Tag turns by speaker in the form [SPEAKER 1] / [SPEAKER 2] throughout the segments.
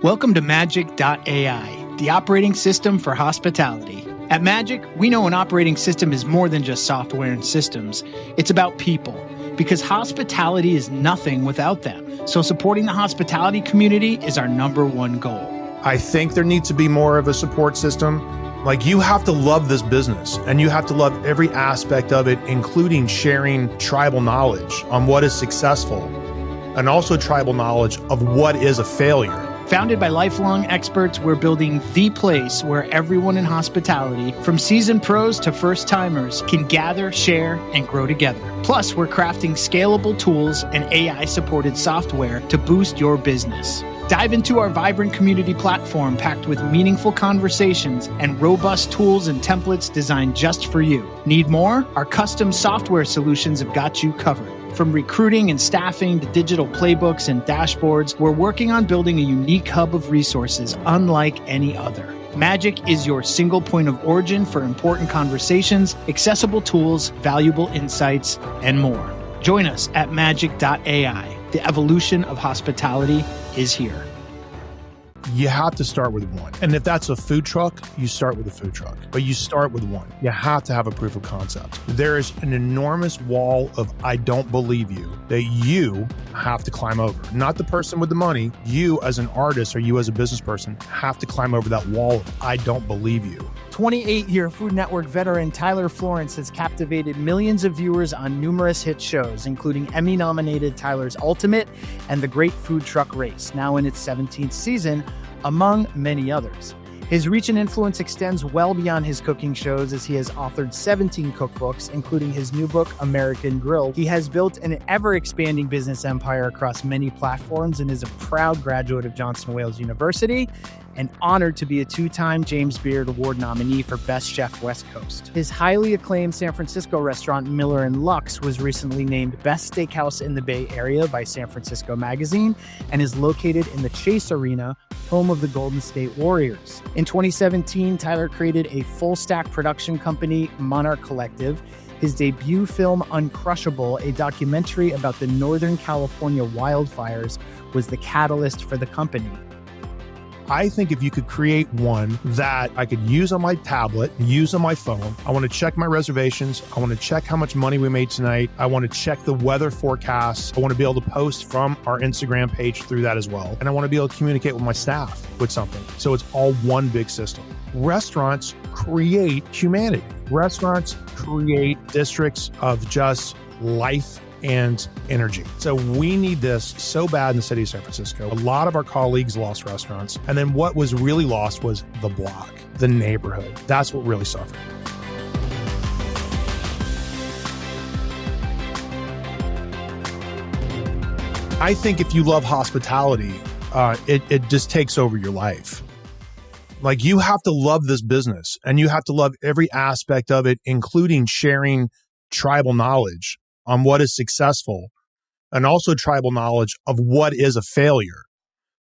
[SPEAKER 1] Welcome to Magic.ai, the operating system for hospitality. At Magic, we know an operating system is more than just software and systems. It's about people, because hospitality is nothing without them. So supporting the hospitality community is our number one goal.
[SPEAKER 2] I think there needs to be more of a support system. Like, you have to love this business and you have to love every aspect of it, including sharing tribal knowledge on what is successful and also tribal knowledge of what is a failure.
[SPEAKER 1] Founded by lifelong experts, we're building the place where everyone in hospitality, from seasoned pros to first-timers, can gather, share, and grow together. Plus, we're crafting scalable tools and AI-supported software to boost your business. Dive into our vibrant community platform packed with meaningful conversations and robust tools and templates designed just for you. Need more? Our custom software solutions have got you covered. From recruiting and staffing to digital playbooks and dashboards, we're working on building a unique hub of resources unlike any other. Magic is your single point of origin for important conversations, accessible tools, valuable insights, and more. Join us at magic.ai. The evolution of hospitality is here.
[SPEAKER 2] You have to start with one. And if that's a food truck, you start with a food truck. But you start with one. You have to have a proof of concept. There is an enormous wall of I don't believe you that you have to climb over. Not the person with the money. You as an artist or you as a business person have to climb over that wall of I don't believe you.
[SPEAKER 1] 28-year Food Network veteran Tyler Florence has captivated millions of viewers on numerous hit shows, including Emmy-nominated Tyler's Ultimate and The Great Food Truck Race, now in its 17th season, among many others. His reach and influence extends well beyond his cooking shows, as he has authored 17 cookbooks, including his new book, American Grill. He has built an ever-expanding business empire across many platforms and is a proud graduate of Johnson Wales University and honored to be a two-time James Beard Award nominee for Best Chef West Coast. His highly acclaimed San Francisco restaurant, Miller & Lux, was recently named Best Steakhouse in the Bay Area by San Francisco Magazine and is located in the Chase Arena, home of the Golden State Warriors. In 2017, Tyler created a full-stack production company, Monarch Collective. His debut film, Uncrushable, a documentary about the Northern California wildfires, was the catalyst for the company.
[SPEAKER 2] I think if you could create one that I could use on my tablet, use on my phone, I want to check my reservations. I want to check how much money we made tonight. I want to check the weather forecasts. I want to be able to post from our Instagram page through that as well. And I want to be able to communicate with my staff with something. So it's all one big system. Restaurants create humanity. Restaurants create districts of just life and energy. So we need this so bad in the city of San Francisco. A lot of our colleagues lost restaurants. And then what was really lost was the block, the neighborhood. That's what really suffered. I think if you love hospitality, it just takes over your life. Like, you have to love this business and you have to love every aspect of it, including sharing tribal knowledge on what is successful and also tribal knowledge of what is a failure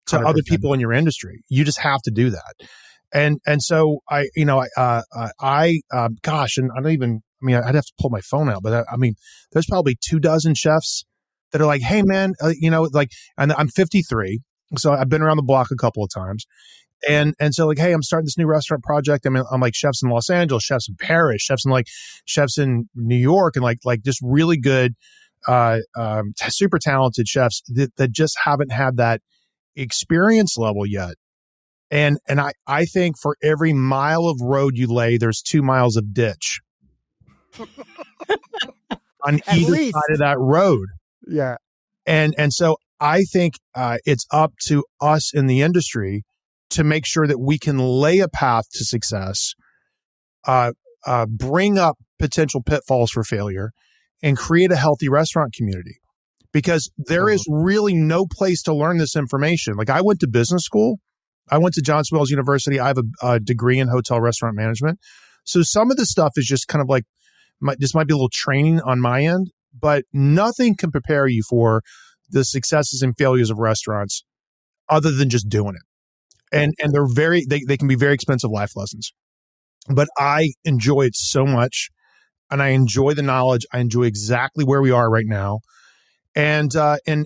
[SPEAKER 2] to 100%. Other people in your industry. You just have to do that. And so gosh, and I'd have to pull my phone out, but there's probably 24 chefs that are like, hey man, and I'm 53. So I've been around the block a couple of times. And so like, hey, I'm starting this new restaurant project. I'm like chefs in Los Angeles, chefs in Paris, chefs in New York, and like just really good, super talented chefs that just haven't had that experience level yet. And I think for every mile of road you lay, there's 2 miles of ditch on either side of that road.
[SPEAKER 1] Yeah.
[SPEAKER 2] And so I think it's up to us in the industry to make sure that we can lay a path to success, bring up potential pitfalls for failure, and create a healthy restaurant community. Because there is really no place to learn this information. Like, I went to business school. I went to Johnson Wales University. I have a degree in hotel restaurant management. So some of this stuff is just kind of like, this might be a little training on my end, but nothing can prepare you for the successes and failures of restaurants other than just doing it. And they're they can be very expensive life lessons. But I enjoy it so much, and I enjoy the knowledge. I enjoy exactly where we are right now. And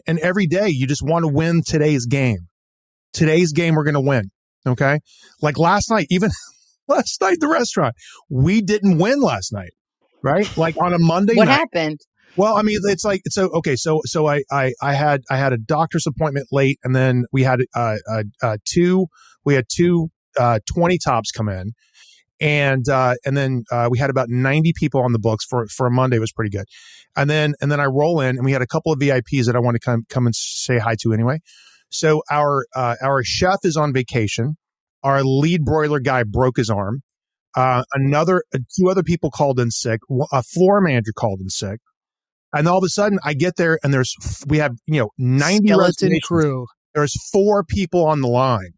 [SPEAKER 2] every day you just want to win today's game. Today's game, we're going to win. Okay. Like last night, even last night, the restaurant, we didn't win last night. Right. Like on a Monday
[SPEAKER 3] What
[SPEAKER 2] night.
[SPEAKER 3] happened?
[SPEAKER 2] Well, I mean, it's like, so, okay. So I had a doctor's appointment late, and then we had two 20 tops come in. And then we had about 90 people on the books for a Monday. It was pretty good. And then I roll in, and we had a couple of VIPs that I want to come and say hi to anyway. So our chef is on vacation. Our lead broiler guy broke his arm. Two other people called in sick. A floor manager called in sick. And all of a sudden I get there, and we have 90
[SPEAKER 1] skeleton crew.
[SPEAKER 2] There's 4 people on the line.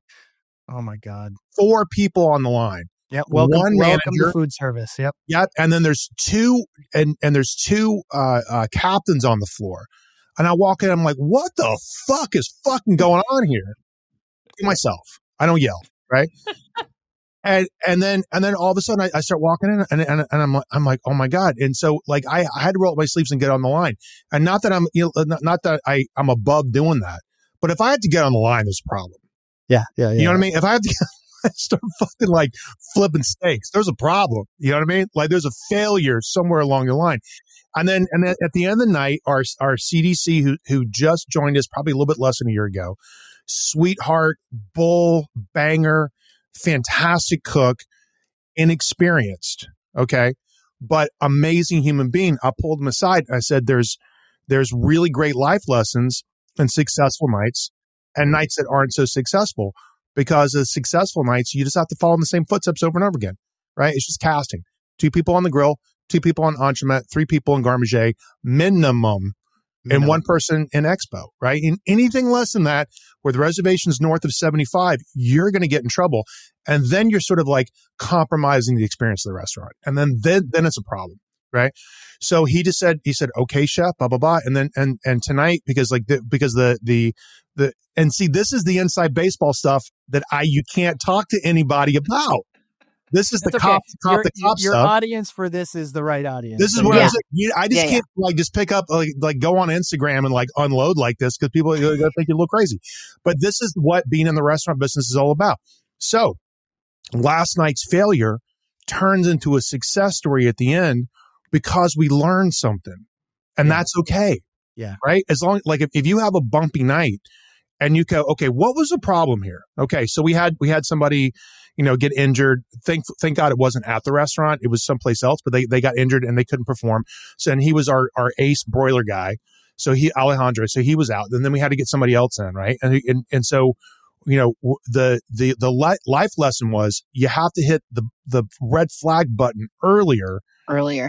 [SPEAKER 1] Oh my God.
[SPEAKER 2] 4 people on the line.
[SPEAKER 1] Yeah, welcome
[SPEAKER 2] manager,
[SPEAKER 1] to food service. Yep.
[SPEAKER 2] Yep. And then there's two captains on the floor. And I walk in, I'm like, what the fuck is fucking going on here? To myself. I don't yell, right? and then all of a sudden I start walking in, and I'm like, oh my God. And so like I had to roll up my sleeves and get on the line. And not that I'm above doing that, but if I had to get on the line, there's a problem.
[SPEAKER 1] Yeah.
[SPEAKER 2] You know what I mean? If I have to start fucking like flipping steaks, there's a problem. You know what I mean? Like there's a failure somewhere along the line. And then at the end of the night, our CDC who just joined us probably a little bit less than a year ago, sweetheart, bull, banger, fantastic cook, inexperienced, okay, but amazing human being. I pulled him aside. I said, there's really great life lessons in successful nights and nights that aren't so successful. Because of successful nights, you just have to follow in the same footsteps over and over again, right? It's just casting. 2 people on the grill, 2 people on entremet, 3 people in garde manger, minimum, and 1 person in expo, right? And anything less than that, where the reservation's north of 75, you're going to get in trouble. And then you're sort of like compromising the experience of the restaurant. And then it's a problem, right? So he said, okay, chef, blah, blah, blah. And then, and tonight, because and see, this is the inside baseball stuff that you can't talk to anybody about. This is the cop stuff.
[SPEAKER 1] Your audience for this is the right audience.
[SPEAKER 2] This is what I was saying. I just can't like just pick up like go on Instagram and like unload like this because people are going to think you look crazy. But this is what being in the restaurant business is all about. So last night's failure turns into a success story at the end because we learned something, and that's okay.
[SPEAKER 1] Yeah. Right.
[SPEAKER 2] As long like if you have a bumpy night and you go, okay, what was the problem here? Okay. So we had somebody, get injured. Thank God it wasn't at the restaurant. It was someplace else, but they got injured and they couldn't perform. So, and he was our ace broiler guy. So Alejandro, so he was out, and then we had to get somebody else in. Right. And so, the life lesson was you have to hit the red flag button earlier.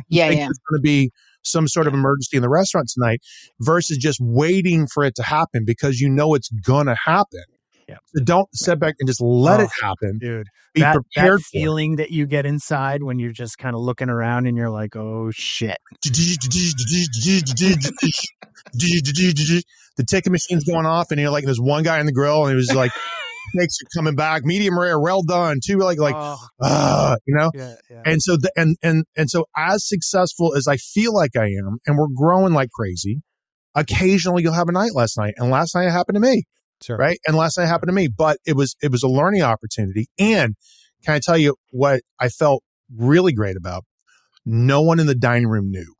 [SPEAKER 3] Yeah.
[SPEAKER 2] There's going to be some sort of emergency in the restaurant tonight versus just waiting for it to happen because it's going to happen.
[SPEAKER 1] Yeah.
[SPEAKER 2] So don't sit back and just let it happen.
[SPEAKER 1] Dude,
[SPEAKER 2] be prepared
[SPEAKER 1] that feeling that you get inside when you're just kind of looking around and you're like, oh shit.
[SPEAKER 2] The ticket machine's going off, and you're like, there's one guy in the grill, and he was like, steaks are coming back, medium rare, well done, 2
[SPEAKER 1] Yeah.
[SPEAKER 2] And so and so as successful as I feel like I am, and we're growing like crazy, occasionally you'll have a night last night, and last night it happened to me.
[SPEAKER 1] Sure.
[SPEAKER 2] Right. And last night happened to me, but it was a learning opportunity. And can I tell you what I felt really great about? No one in the dining room knew.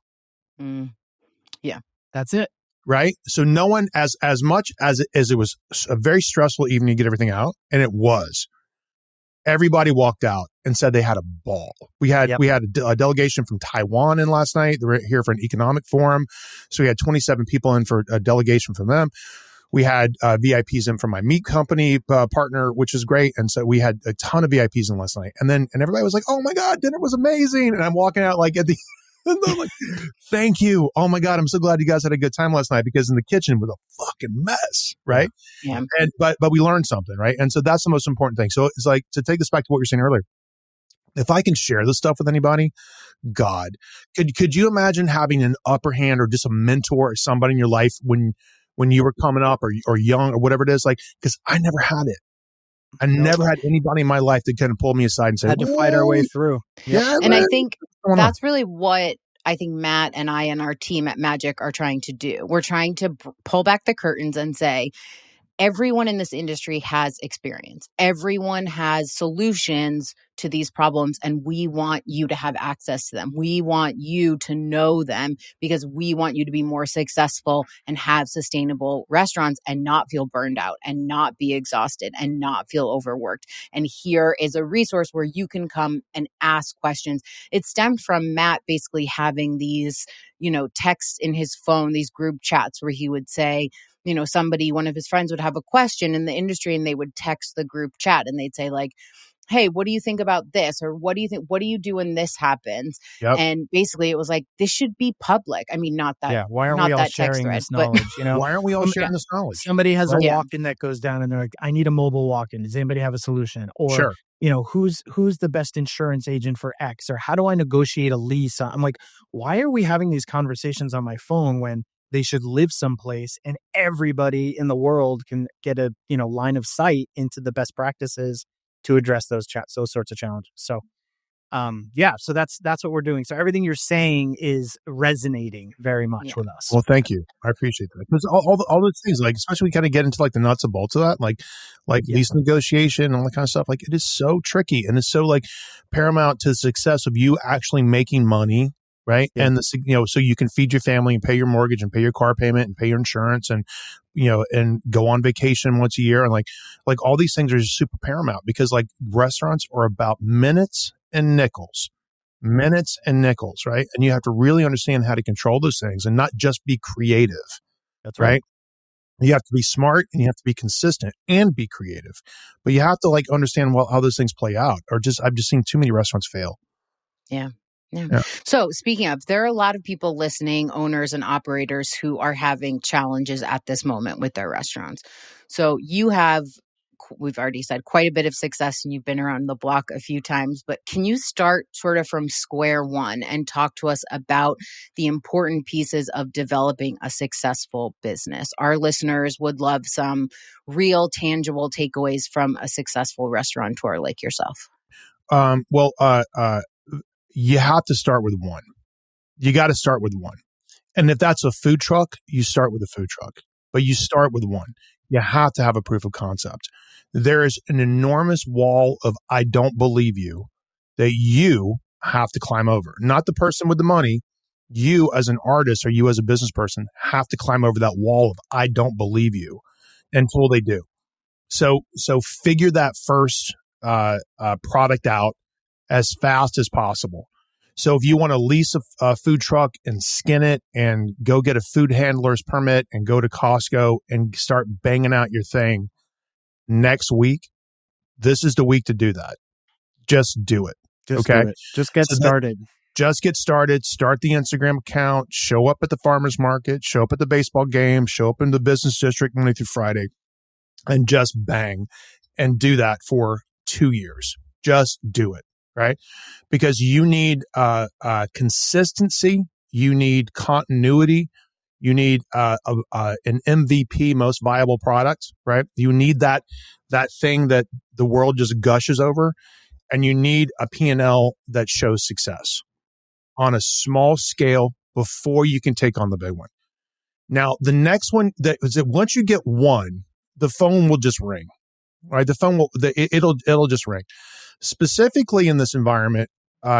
[SPEAKER 3] Yeah.
[SPEAKER 1] That's it.
[SPEAKER 2] Right. So no one, as much as it was a very stressful evening to get everything out, and it was, everybody walked out and said they had a ball. We had a delegation from Taiwan in last night. They were here for an economic forum. So we had 27 people in for a delegation from them. We had VIPs in from my meat company partner, which is great. And so we had a ton of VIPs in last night. And everybody was like, oh my God, dinner was amazing. And I'm walking out like at the and I'm like, thank you. Oh my God, I'm so glad you guys had a good time last night, because in the kitchen was a fucking mess, right?
[SPEAKER 3] Yeah.
[SPEAKER 2] But we learned something, right? And so that's the most important thing. So it's like, to take this back to what you were saying earlier, if I can share this stuff with anybody, God, could you imagine having an upper hand or just a mentor or somebody in your life when you were coming up or young or whatever it is? Like, because I never had it. I never had anybody in my life that kind of pulled me aside and said,
[SPEAKER 1] had to fight our way through.
[SPEAKER 2] Yeah.
[SPEAKER 3] And I think that's really what I think Matt and I and our team at Magic are trying to do. We're trying to pull back the curtains and say, everyone in this industry has experience. Everyone has solutions to these problems, and we want you to have access to them. We want you to know them because we want you to be more successful and have sustainable restaurants and not feel burned out and not be exhausted and not feel overworked. And here is a resource where you can come and ask questions. It stemmed from Matt basically having these, texts in his phone, these group chats where he would say, one of his friends would have a question in the industry and they would text the group chat and they'd say like, hey, what do you think about this? Or what do you think? What do you do when this happens?
[SPEAKER 2] Yep.
[SPEAKER 3] And basically it was like, this should be public. I mean, not that,
[SPEAKER 1] why aren't
[SPEAKER 3] not
[SPEAKER 1] we all
[SPEAKER 3] that text
[SPEAKER 1] sharing
[SPEAKER 3] thread,
[SPEAKER 1] this knowledge?
[SPEAKER 2] Why aren't we all sharing this knowledge?
[SPEAKER 1] Somebody has a
[SPEAKER 3] Yeah.
[SPEAKER 1] walk-in that goes down and they're like, I need a mobile walk-in. Does anybody have a solution? Or,
[SPEAKER 2] Sure.
[SPEAKER 1] Who's the best insurance agent for X? Or how do I negotiate a lease? I'm like, why are we having these conversations on my phone when they should live someplace and everybody in the world can get a, line of sight into the best practices to address those sorts of challenges. So, so that's what we're doing. So everything you're saying is resonating very much with us.
[SPEAKER 2] Well, thank you. I appreciate that. Because all those things, like, especially we kind of get into like the nuts and bolts of that, like lease negotiation and all that kind of stuff. Like, it is so tricky and it's so like paramount to the success of you actually making money. Right. Yeah. And so you can feed your family and pay your mortgage and pay your car payment and pay your insurance and, and go on vacation once a year. And like all these things are just super paramount because like restaurants are about minutes and nickels, right? And you have to really understand how to control those things and not just be creative.
[SPEAKER 1] That's right.
[SPEAKER 2] You have to be smart and you have to be consistent and be creative, but you have to like understand how those things play out I've just seen too many restaurants fail.
[SPEAKER 3] Yeah. So speaking of, there are a lot of people listening, owners and operators who are having challenges at this moment with their restaurants. So you have, we've already said, quite a bit of success and you've been around the block a few times, but can you start sort of from square one and talk to us about the important pieces of developing a successful business? Our listeners would love some real tangible takeaways from a successful restaurateur like yourself.
[SPEAKER 2] You have to start with one. You got to start with one. And if that's a food truck, you start with a food truck, but you start with one. You have to have a proof of concept. There is an enormous wall of I don't believe you that you have to climb over. Not the person with the money. You as an artist or you as a business person have to climb over that wall of I don't believe you until they do. So figure that first product out as fast as possible. So if you want to lease a food truck and skin it and go get a food handler's permit and go to Costco and start banging out your thing next week, this is the week to do that. Just do it.
[SPEAKER 1] Just do it. Just get started.
[SPEAKER 2] Just get started. Start the Instagram account. Show up at the farmer's market. Show up at the baseball game. Show up in the business district Monday through Friday. And just bang. And do that for 2 years. Just do it. Right? Because you need consistency, you need continuity, you need an MVP, most viable product, right? You need that thing that the world just gushes over, and you need a P&L that shows success on a small scale before you can take on the big one. Now, the next one is that once you get one, the phone will just ring. Right, the phone will it'll just ring. Specifically in this environment,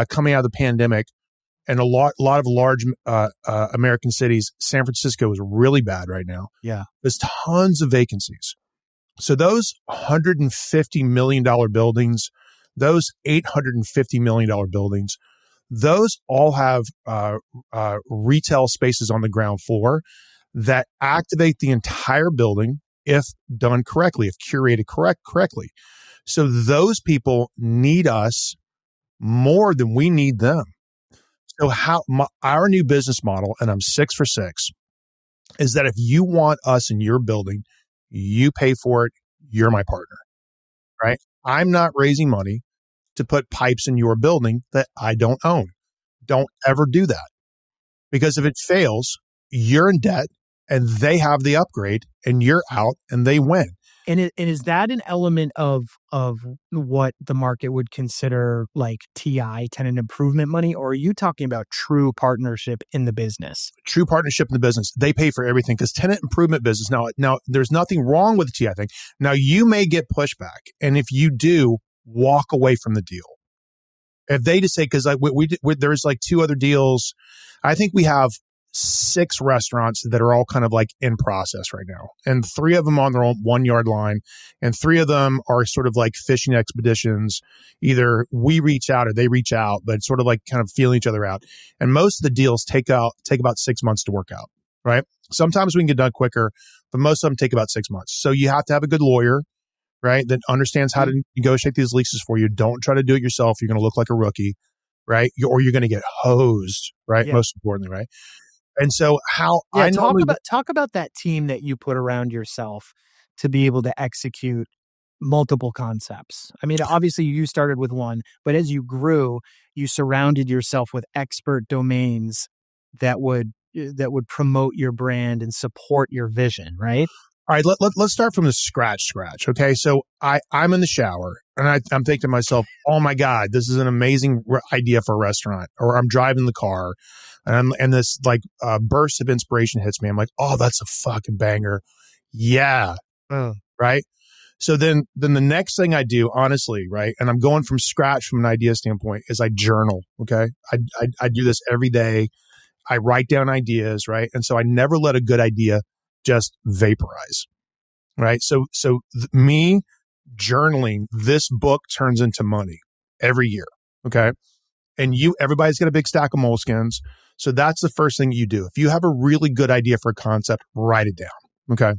[SPEAKER 2] coming out of the pandemic, and a lot of large American cities, San Francisco is really bad right now.
[SPEAKER 1] Yeah,
[SPEAKER 2] there's tons of vacancies. So those $150 million buildings, those $850 million buildings, those all have retail spaces on the ground floor that activate the entire building if done correctly, if curated correctly. So those people need us more than we need them. So our new business model, and I'm 6 for 6, is that if you want us in your building, you pay for it, you're my partner, right? I'm not raising money to put pipes in your building that I don't own. Don't ever do that. Because if it fails, you're in debt and they have the upgrade and you're out and they win.
[SPEAKER 1] And is that an element of what the market would consider like TI, tenant improvement money, or are you talking about true partnership in the business?
[SPEAKER 2] True partnership in the business. They pay for everything because tenant improvement business. Now, there's nothing wrong with the TI thing. Now, you may get pushback, and if you do, walk away from the deal. If they just say, because like there's like 2 other deals, I think we have 6 restaurants that are all kind of like in process right now, and 3 of them on their own 1 yard line, and 3 of them are sort of like fishing expeditions. Either we reach out or they reach out, but it's sort of like kind of feeling each other out. And most of the deals take about 6 months to work out, right? Sometimes we can get done quicker, but most of them take about 6 months. So you have to have a good lawyer, right, that understands how to negotiate these leases for you. Don't try to do it yourself. You're going to look like a rookie, right? Or you're going to get hosed, right?
[SPEAKER 1] Yeah.
[SPEAKER 2] Most importantly, right? And so
[SPEAKER 1] talk about that team that you put around yourself to be able to execute multiple concepts. I mean, obviously you started with one, but as you grew, you surrounded yourself with expert domains that would promote your brand and support your vision, right?
[SPEAKER 2] All right, let's start from the scratch. Okay, so I'm in the shower and I'm thinking to myself, oh my God, this is an amazing idea for a restaurant. Or I'm driving the car and this like burst of inspiration hits me. I'm like, oh, that's a fucking banger. Yeah. Right. So then the next thing I do, honestly, right, and I'm going from scratch from an idea standpoint, is I journal. Okay, I do this every day. I write down ideas, right, and so I never let a good idea just vaporize, right? So me journaling, this book turns into money every year, okay? And everybody's got a big stack of moleskins, so that's the first thing you do. If you have a really good idea for a concept, write it down, okay?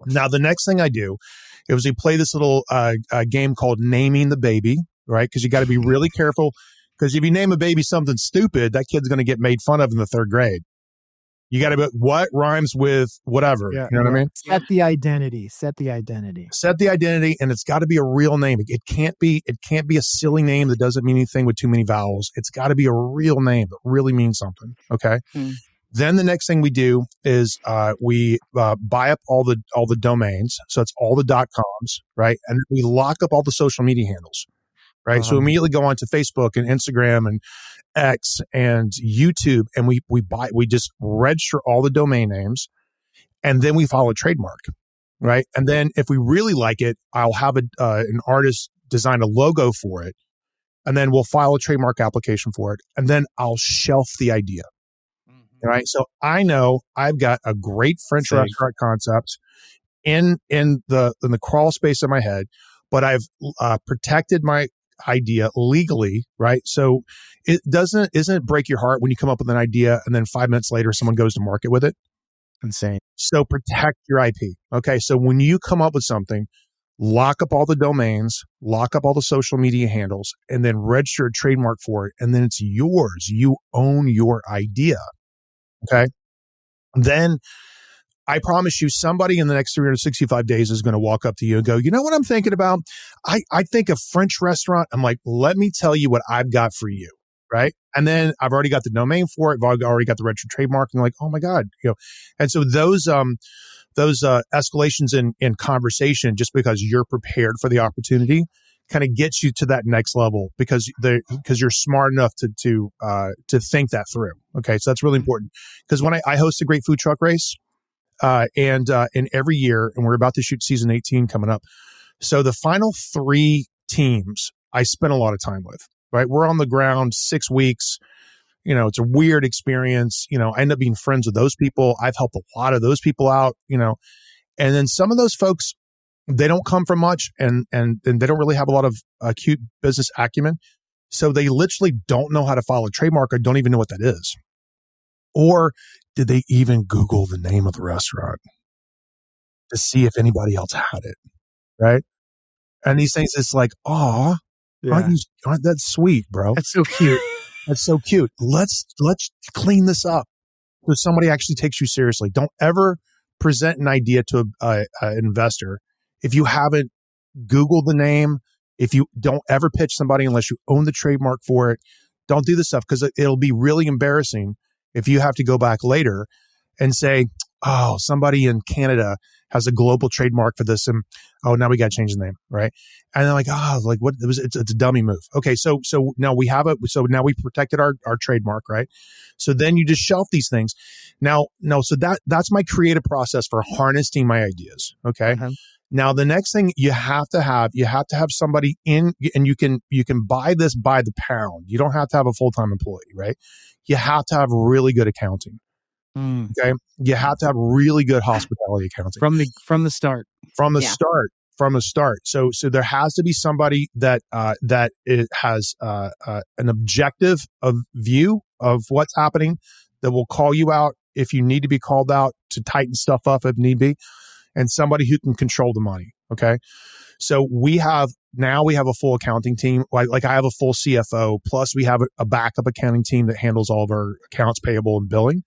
[SPEAKER 2] Now, the next thing I do is we play this little game called Naming the Baby, right? Because you got to be really careful, because if you name a baby something stupid, that kid's going to get made fun of in the 3rd grade. You got to be, what rhymes with whatever.
[SPEAKER 1] Yeah,
[SPEAKER 2] you know what I mean?
[SPEAKER 1] Set the identity,
[SPEAKER 2] and it's got to be a real name. It can't be a silly name that doesn't mean anything with too many vowels. It's got to be a real name that really means something. Okay. Then the next thing we do is we buy up all the domains. So it's all the .coms, right? And we lock up all the social media handles, right? So immediately go on to Facebook and Instagram and X and YouTube, and we just register all the domain names, and then we file a trademark, right? And then if we really like it, I'll have an artist design a logo for it, and then we'll file a trademark application for it, and then I'll shelf the idea. Right. So I know I've got a great French restaurant concept in the crawl space of my head, but I've protected my idea legally. Right. So isn't it break your heart when you come up with an idea and then 5 minutes later someone goes to market with it?
[SPEAKER 1] Insane.
[SPEAKER 2] So protect your IP. Okay. So when you come up with something, lock up all the domains, lock up all the social media handles, and then register a trademark for it. And then it's yours. You own your idea. Okay. Then I promise you, somebody in the next 365 days is going to walk up to you and go, you know what I'm thinking about? I think a French restaurant. I'm like, let me tell you what I've got for you. Right. And then I've already got the domain for it. I've already got the registered trademark. And like, oh my God. And so those escalations in conversation, just because you're prepared for the opportunity, kind of gets you to that next level because you're smart enough to think that through. Okay, so that's really important, because when I host a great food truck race, and every year, and we're about to shoot season 18 coming up. So the final 3 teams I spent a lot of time with. Right, we're on the ground 6 weeks. It's a weird experience. I end up being friends with those people. I've helped a lot of those people out. And then some of those folks, they don't come from much, and they don't really have a lot of acute business acumen. So they literally don't know how to file a trademark, or don't even know what that is. Or did they even Google the name of the restaurant to see if anybody else had it? Right. And these things, it's like, aren't that sweet, bro?
[SPEAKER 1] That's so cute.
[SPEAKER 2] That's so cute. Let's clean this up so somebody actually takes you seriously. Don't ever present an idea to an investor if you haven't Googled the name. If you don't ever pitch somebody unless you own the trademark for it, don't do this stuff, because it'll be really embarrassing if you have to go back later and say, oh, somebody in Canada has a global trademark for this. And now we got to change the name. Right. And they're like, what? It's a dummy move. Okay. So now we have so now we protected our trademark. Right. So then you just shelf these things. Now, so that's my creative process for harnessing my ideas. Okay.
[SPEAKER 1] Uh-huh.
[SPEAKER 2] Now, the next thing you have to have somebody in, and you can buy this by the pound. You don't have to have a full-time employee, right? You have to have really good accounting. Okay. You have to have really good hospitality accounting
[SPEAKER 1] from the start.
[SPEAKER 2] From the start. So there has to be somebody that it has an objective of view of what's happening, that will call you out if you need to be called out, to tighten stuff up if need be, and somebody who can control the money. Okay. So we have a full accounting team. Like I have a full CFO, plus we have a backup accounting team that handles all of our accounts payable and billing.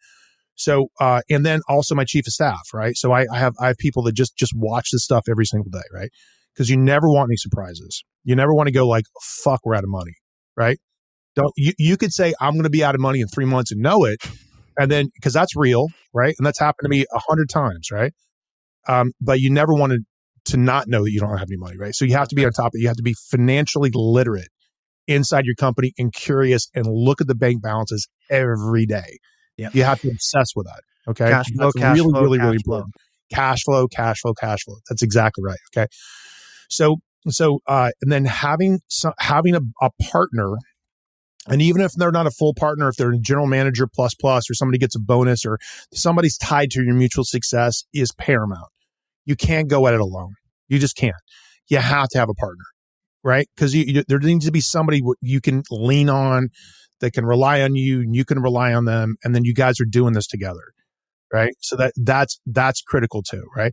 [SPEAKER 2] So, and then also my chief of staff, right? So I have people that just watch this stuff every single day, right? Because you never want any surprises. You never want to go like, fuck, we're out of money, right? You could say, I'm going to be out of money in 3 months and know it. And then, because that's real, right? And that's happened to me 100 times, right? But you never wanted to not know that you don't have any money, right? So you have to be on top of it. You have to be financially literate inside your company and curious and look at the bank balances every day.
[SPEAKER 1] Yep.
[SPEAKER 2] You have to obsess with that. Okay.
[SPEAKER 1] Cash flow,
[SPEAKER 2] really important. Cash flow. That's exactly right. Okay. So, and then having a partner, and even if they're not a full partner, if they're a general manager plus, or somebody gets a bonus, or somebody's tied to your mutual success, is paramount. You can't go at it alone. You just can't. You have to have a partner, right? Because there needs to be somebody you can lean on, that can rely on you, and you can rely on them, and then you guys are doing this together, right? So that's critical too, right?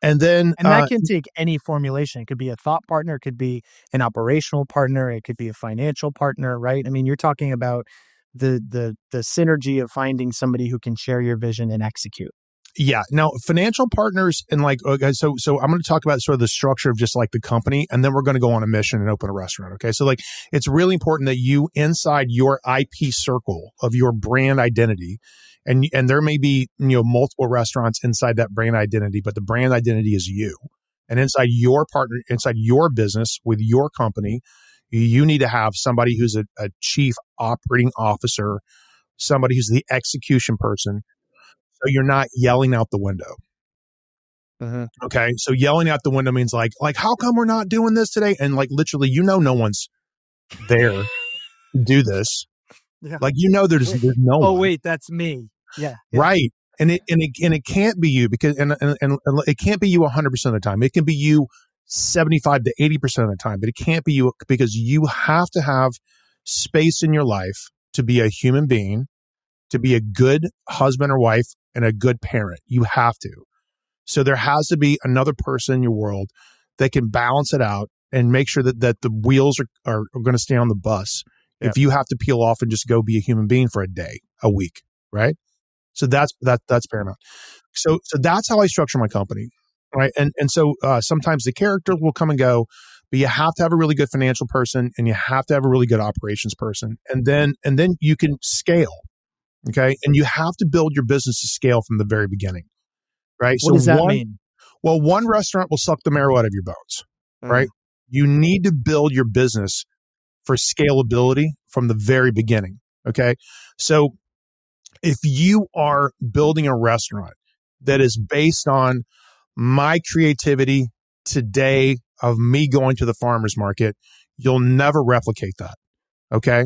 [SPEAKER 2] And then
[SPEAKER 1] that can take any formulation. It could be a thought partner, it could be an operational partner, it could be a financial partner, right? I mean, you're talking about the synergy of finding somebody who can share your vision and execute.
[SPEAKER 2] Yeah. Now, financial partners, and like, okay, so I'm going to talk about sort of the structure of just like the company, and then we're going to go on a mission and open a restaurant. Okay. So like, it's really important that you, inside your IP circle of your brand identity, and there may be, multiple restaurants inside that brand identity, but the brand identity is you. And inside your partner, inside your business with your company, you need to have somebody who's a chief operating officer, somebody who's the execution person. So you're not yelling out the window.
[SPEAKER 1] Uh-huh.
[SPEAKER 2] Okay. So yelling out the window means like, how come we're not doing this today? And like, literally, no one's there to do this.
[SPEAKER 1] Yeah.
[SPEAKER 2] Like, there's no one.
[SPEAKER 1] Oh, wait, that's me. Yeah.
[SPEAKER 2] Right. And it can't be you, because, and it can't be you 100% of the time. It can be you 75 to 80% of the time, but it can't be you, because you have to have space in your life to be a human being, to be a good husband or wife, and a good parent. You have to. So there has to be another person in your world that can balance it out and make sure that the wheels are going to stay on the bus. Yep. If you have to peel off and just go be a human being for a day, a week, right? So that's paramount. So that's how I structure my company, right? And so sometimes the characters will come and go, but you have to have a really good financial person, and you have to have a really good operations person, and then you can scale. Okay. And you have to build your business to scale from the very beginning, right?
[SPEAKER 1] What does that mean?
[SPEAKER 2] Well, one restaurant will suck the marrow out of your bones, right? You need to build your business for scalability from the very beginning. Okay. So if you are building a restaurant that is based on my creativity today of me going to the farmer's market, you'll never replicate that. Okay.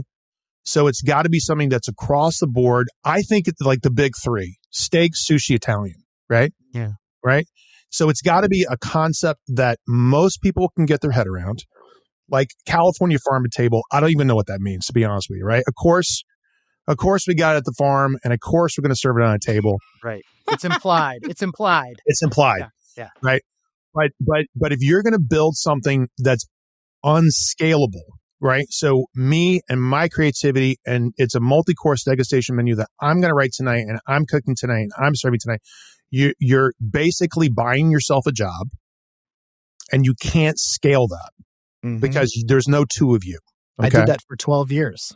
[SPEAKER 2] So it's got to be something that's across the board. I think it's like the big three: steak, sushi, Italian, right?
[SPEAKER 1] Yeah.
[SPEAKER 2] Right. So it's got to be a concept that most people can get their head around. Like California farm to table. I don't even know what that means, to be honest with you, right? Of course we got it at the farm, and of course we're going to serve it on a table.
[SPEAKER 1] Right. It's implied. It's implied.
[SPEAKER 2] Yeah. Right. But if you're going to build something that's unscalable, right? So me and my creativity, and it's a multi-course degustation menu that I'm going to write tonight, and I'm cooking tonight, and I'm serving tonight. You're basically buying yourself a job, and you can't scale that because there's no two of you. Okay?
[SPEAKER 1] I did that for 12 years.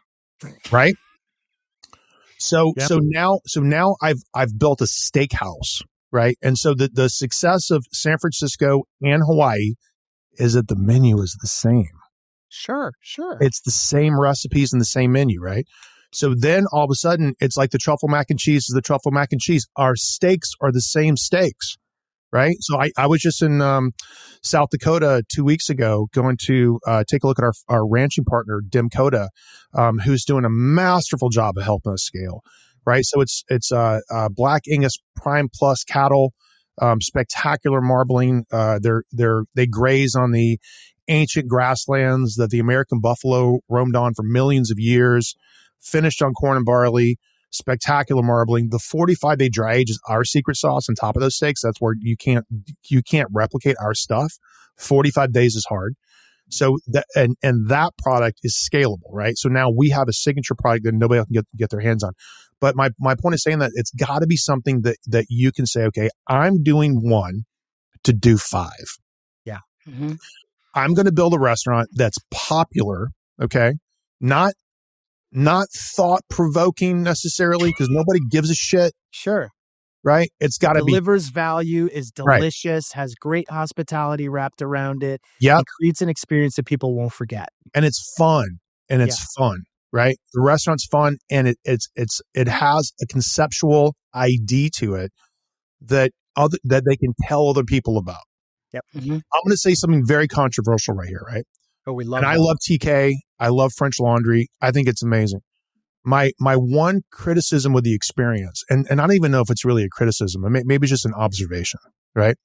[SPEAKER 2] Right. So now I've built a steakhouse. right? And so the success of San Francisco and Hawaii is that the menu is the same.
[SPEAKER 1] Sure.
[SPEAKER 2] It's the same recipes and the same menu, right? So then all of a sudden, it's like the truffle mac and cheese is the truffle mac and cheese. Our steaks are the same steaks, right? So I was just in South Dakota 2 weeks ago going to take a look at our ranching partner, Dim Coda, who's doing a masterful job of helping us scale, right? So it's Black Angus Prime Plus cattle, spectacular marbling. They graze on the ancient grasslands that the American buffalo roamed on for millions of years, finished on corn and barley, spectacular marbling. The 45-day dry age is our secret sauce on top of those steaks. That's where you can't replicate our stuff. 45 days is hard. So that and that product is scalable, right? So now we have a signature product that nobody else can get their hands on. But my point is saying that it's got to be something that you can say, okay, I'm doing one to do five.
[SPEAKER 1] Yeah.
[SPEAKER 3] Mm-hmm.
[SPEAKER 2] I'm going to build a restaurant that's popular, okay? Not thought-provoking necessarily, because nobody gives a shit,
[SPEAKER 1] Sure.
[SPEAKER 2] right? It's got to be...
[SPEAKER 1] Delivers value, is delicious, has great hospitality wrapped around it.
[SPEAKER 2] Yeah.
[SPEAKER 1] It creates an experience that people won't forget.
[SPEAKER 2] And it's fun. Fun, right? The restaurant's fun, and it has a conceptual ID to it that they can tell other people about.
[SPEAKER 1] Yep.
[SPEAKER 3] Mm-hmm.
[SPEAKER 2] I'm going to say something very controversial right here, right?
[SPEAKER 1] Oh, we love
[SPEAKER 2] And
[SPEAKER 1] that.
[SPEAKER 2] I love TK. I love French Laundry. I think it's amazing. My one criticism with the experience, and I don't even know if it's really a criticism, maybe it's just an observation, right?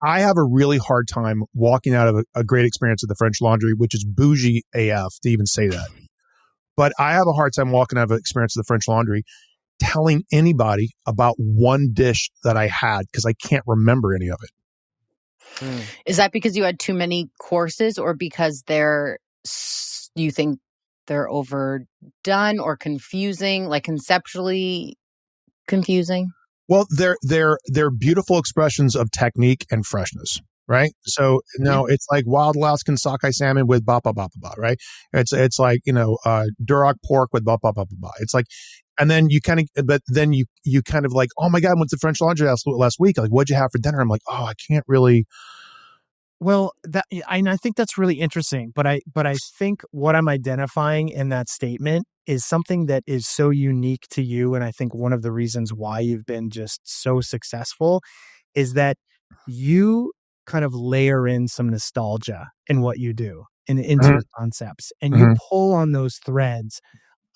[SPEAKER 2] I have a really hard time walking out of a great experience at the French Laundry, which is bougie AF to even say that. But I have a hard time walking out of an experience at the French Laundry telling anybody about one dish that I had because I can't remember any of it.
[SPEAKER 3] Is that because you had too many courses, or because you think they're overdone or confusing, like conceptually confusing?
[SPEAKER 2] Well, they're beautiful expressions of technique and freshness, right? So no, it's like wild Alaskan sockeye salmon with ba ba ba ba ba, right? It's like Duroc pork with ba ba ba ba ba. It's like, and then you kind of like, oh my God, I went to French Laundry last week. Like, what'd you have for dinner? I'm like, oh, I can't really.
[SPEAKER 1] Well, I think that's really interesting, but I think what I'm identifying in that statement is something that is so unique to you, and I think one of the reasons why you've been just so successful is that you kind of layer in some nostalgia in what you do and into your concepts, and you pull on those threads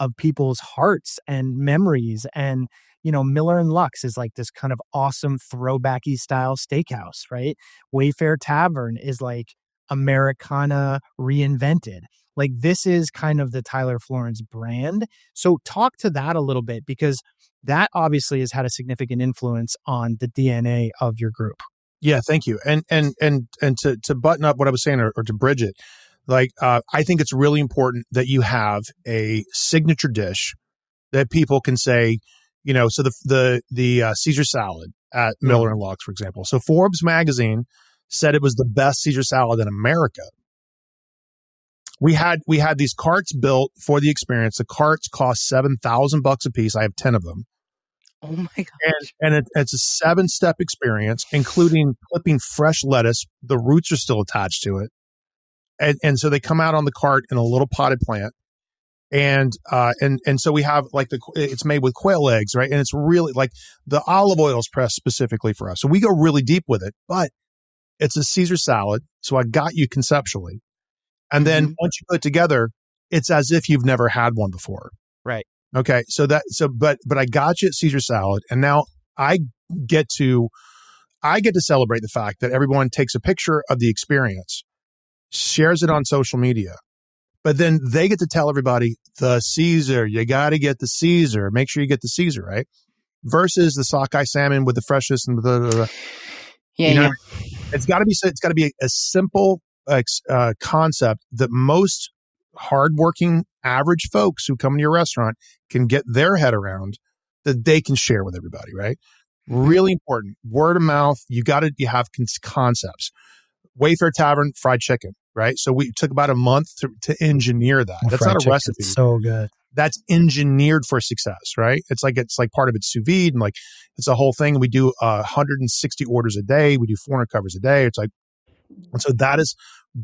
[SPEAKER 1] of people's hearts and memories. And Miller and Lux is like this kind of awesome throwbacky style steakhouse, right? Wayfair Tavern is like Americana reinvented. Like, this is kind of the Tyler Florence brand. So talk to that a little bit, because that obviously has had a significant influence on the DNA of your group.
[SPEAKER 2] Yeah, thank you. And to button up what I was saying, or to bridge it, like, I think it's really important that you have a signature dish that people can say, so the Caesar salad at Miller and Lux, for example. So Forbes magazine said it was the best Caesar salad in America. We had these carts built for the experience. The carts cost $7,000 a piece. I have 10 of them.
[SPEAKER 3] Oh my gosh.
[SPEAKER 2] And it's a 7-step experience, including clipping fresh lettuce. The roots are still attached to it. And so they come out on the cart in a little potted plant. And so we have it's made with quail eggs, right? And it's really like the olive oil is pressed specifically for us. So we go really deep with it, but it's a Caesar salad. So I got you conceptually. And then once you put it together, it's as if you've never had one before.
[SPEAKER 1] Right.
[SPEAKER 2] Okay. But I got you at Caesar salad. And now I get to celebrate the fact that everyone takes a picture of the experience, shares it on social media. But then they get to tell everybody, the Caesar, you got to get the Caesar. Make sure you get the Caesar, right? Versus the sockeye salmon with the freshness and the
[SPEAKER 3] Yeah.
[SPEAKER 2] It's got to be a simple concept that most hardworking average folks who come to your restaurant can get their head around, that they can share with everybody, right? Really important. Word of mouth. You have concepts. Wayfair Tavern, fried chicken, right? So we took about a month to engineer that. That's not a recipe.
[SPEAKER 1] So good.
[SPEAKER 2] that's engineered for success, right? It's like part of it's sous vide, and like it's a whole thing. We do 160 orders a day. We do 400 covers a day. It's like, and so that is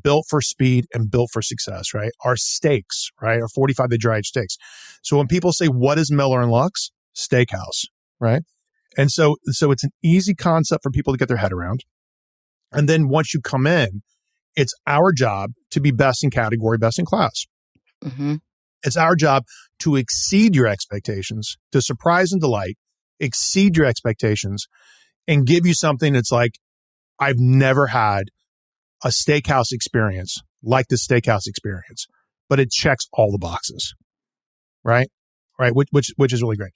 [SPEAKER 2] built for speed and built for success, right? Our steaks, right? Our 45-day dry aged steaks. So when people say, what is Miller and Lux? Steakhouse, right? And so it's an easy concept for people to get their head around. And then once you come in, it's our job to be best in category, best in class.
[SPEAKER 3] Mm-hmm.
[SPEAKER 2] It's our job to exceed your expectations, to surprise and delight, exceed your expectations, and give you something that's like, I've never had a steakhouse experience like the steakhouse experience, but it checks all the boxes, right? Right, which is really great.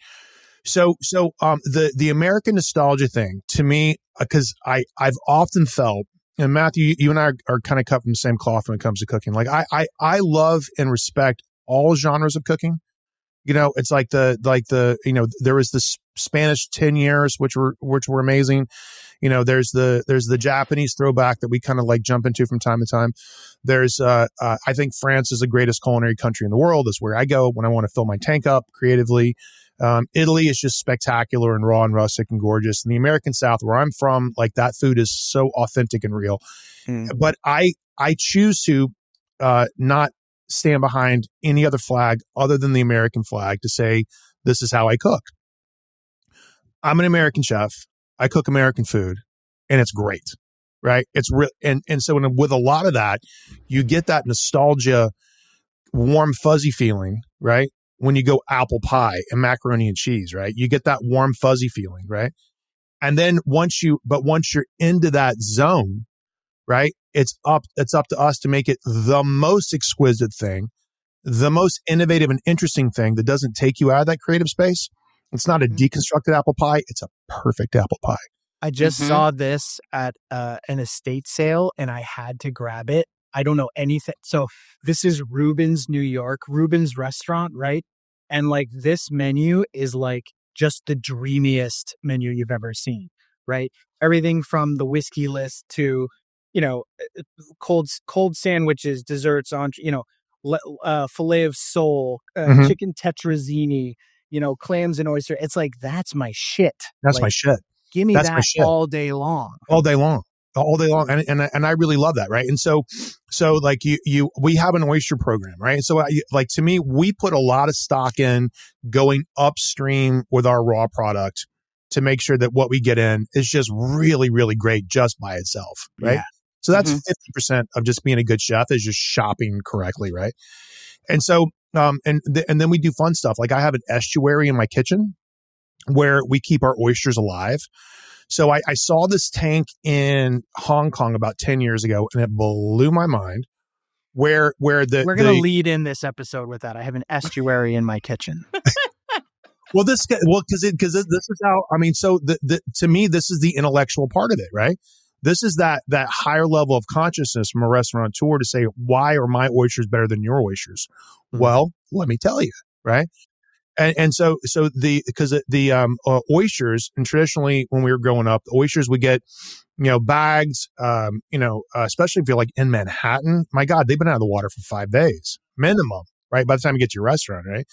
[SPEAKER 2] So the American nostalgia thing to me, because I've often felt, and Matthew, you and I are kind of cut from the same cloth when it comes to cooking. Like I love and respect all genres of cooking. It's like there was this Spanish 10 years, which were amazing. There's the Japanese throwback that we kind of like jump into from time to time. There's, I think France is the greatest culinary country in the world. That's where I go when I want to fill my tank up creatively. Italy is just spectacular and raw and rustic and gorgeous. And the American South, where I'm from, like that food is so authentic and real. But I choose to, not stand behind any other flag other than the American flag to say, this is how I cook. I'm an American chef. I cook American food and it's great, right? It's real. And so with a lot of that, you get that nostalgia, warm, fuzzy feeling, right? When you go apple pie and macaroni and cheese, right? You get that warm, fuzzy feeling, right? And then once you're into that zone, right? It's up to us to make it the most exquisite thing, the most innovative and interesting thing that doesn't take you out of that creative space. It's not a deconstructed apple pie. It's a perfect apple pie.
[SPEAKER 1] I just saw this at an estate sale and I had to grab it. I don't know anything. So this is Reuben's, New York, Reuben's restaurant, right? And like this menu is like just the dreamiest menu you've ever seen, right? Everything from the whiskey list to, cold sandwiches, desserts, filet of sole, chicken tetrazzini, clams and oyster. It's like, that's my shit.
[SPEAKER 2] That's
[SPEAKER 1] like,
[SPEAKER 2] my shit.
[SPEAKER 1] Give me
[SPEAKER 2] that's
[SPEAKER 1] that
[SPEAKER 2] my shit.
[SPEAKER 1] all day long.
[SPEAKER 2] All day long. And I really love that. Right. And so like we have an oyster program, right? And so like to me, we put a lot of stock in going upstream with our raw product to make sure that what we get in is just really, really great just by itself. Right. Yeah. So that's 50% of just being a good chef is just shopping correctly. Right. And so, and then we do fun stuff. Like I have an estuary in my kitchen where we keep our oysters alive. So I saw this tank in Hong Kong about 10 years ago, and it blew my mind. We're going
[SPEAKER 1] to lead in this episode with that. I have an estuary in my kitchen.
[SPEAKER 2] Because this is how, I mean, so to me, this is the intellectual part of it, right? This is that higher level of consciousness from a restaurateur to say, why are my oysters better than your oysters? Well, let me tell you, right? And so the oysters, and traditionally when we were growing up, the oysters would get, bags, especially if you're like in Manhattan, my God, they've been out of the water for 5 days minimum, right? By the time you get to your restaurant, right?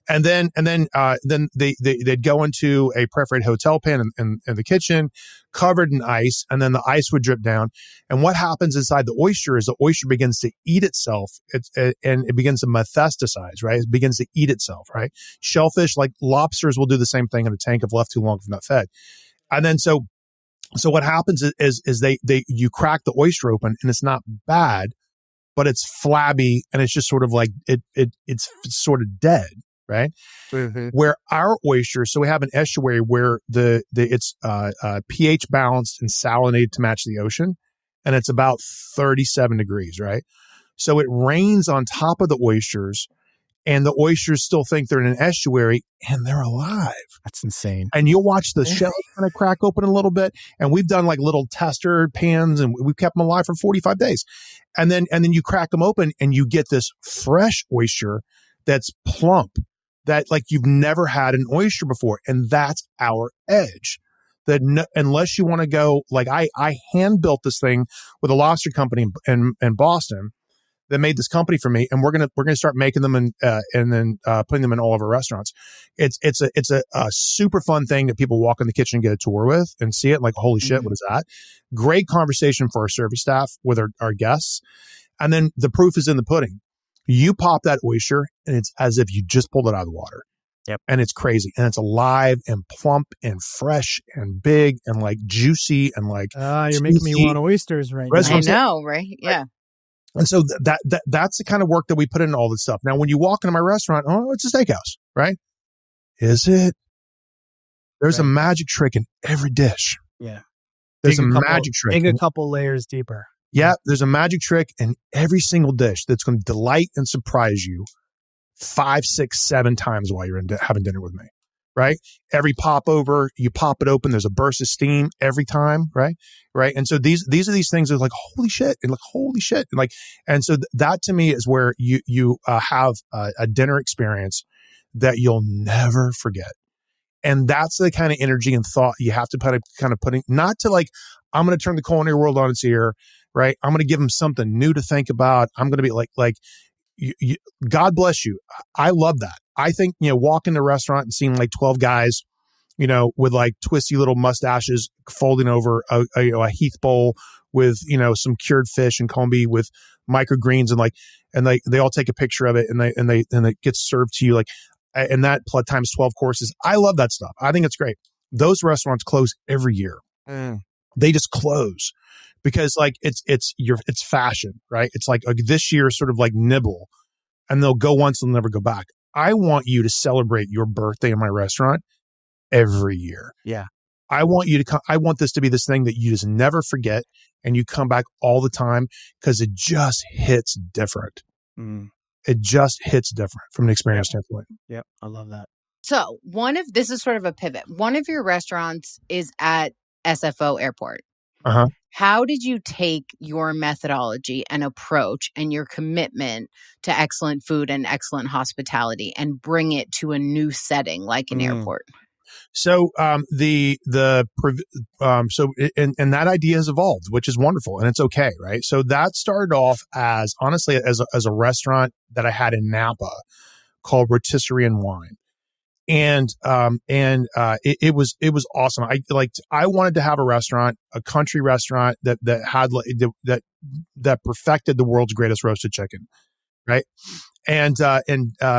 [SPEAKER 2] And then they'd go into a perforated hotel pan in the kitchen, covered in ice, and then the ice would drip down. And what happens inside the oyster is the oyster begins to eat itself, and it begins to metastasize, right? It begins to eat itself, right? Shellfish, like lobsters, will do the same thing in a tank if left too long if not fed. And then so what happens is you crack the oyster open, and it's not bad, but it's flabby, and it's just sort of like it's sort of dead. Right. Mm-hmm. Where our oysters, so we have an estuary where it's pH balanced and salinated to match the ocean, and it's about 37 degrees, right? So it rains on top of the oysters, and the oysters still think they're in an estuary, and they're alive.
[SPEAKER 1] That's insane.
[SPEAKER 2] And you'll watch the shell kind of crack open a little bit, and we've done like little tester pans, and we've kept them alive for 45 days. And then you crack them open, and you get this fresh oyster that's plump, that like you've never had an oyster before. And that's our edge. That unless you want to go, like I hand built this thing with a lobster company in Boston that made this company for me, and we're gonna start making them and then putting them in all of our restaurants. It's a super fun thing that people walk in the kitchen and get a tour with and see it like, holy shit, what is that? Great conversation for our service staff with our guests, and then the proof is in the pudding. You pop that oyster, and it's as if you just pulled it out of the water.
[SPEAKER 1] Yep.
[SPEAKER 2] And it's crazy, and it's alive and plump and fresh and big and like juicy and like.
[SPEAKER 1] You're making me want oysters right now.
[SPEAKER 3] I know, right? Yeah.
[SPEAKER 2] And so that's the kind of work that we put in all this stuff. Now, when you walk into my restaurant, oh, it's a steakhouse, right? Is it? There's a magic trick in every dish.
[SPEAKER 1] Yeah.
[SPEAKER 2] There's magic trick.
[SPEAKER 1] Dig a couple layers deeper.
[SPEAKER 2] Yeah, there's a magic trick in every single dish that's going to delight and surprise you 5, 6, 7 times while you're having dinner with me, right? Every popover, you pop it open, there's a burst of steam every time, right? And so these are these things that are like, holy shit, and like, holy shit. And so that to me is where you have a dinner experience that you'll never forget. And that's the kind of energy and thought you have to putting, not to like, I'm going to turn the culinary world on its ear, right? I'm going to give them something new to think about. I'm going to be like, God bless you. I love that. I think, walk into a restaurant and seeing like 12 guys, with like twisty little mustaches folding over a Heath bowl with, some cured fish and combi with microgreens and they all take a picture of it and it gets served to you like, and that times 12 courses. I love that stuff. I think it's great. Those restaurants close every year. They just close because like it's fashion, right? It's like this year sort of like nibble, and they'll go once and never go back. I want you to celebrate your birthday in my restaurant every year.
[SPEAKER 1] Yeah.
[SPEAKER 2] I want you to come. I want this to be this thing that you just never forget and you come back all the time because it just hits different. It just hits different from an experience standpoint.
[SPEAKER 1] Yep. I love that.
[SPEAKER 3] So this is sort of a pivot. One of your restaurants is at SFO Airport.
[SPEAKER 2] Uh-huh.
[SPEAKER 3] How did you take your methodology and approach and your commitment to excellent food and excellent hospitality and bring it to a new setting like an airport?
[SPEAKER 2] So and that idea has evolved, which is wonderful, and it's okay, right? So that started off as honestly as a restaurant that I had in Napa called Rotisserie and Wine. And it was awesome. I wanted to have a restaurant, a country restaurant that had that perfected the world's greatest roasted chicken, right? And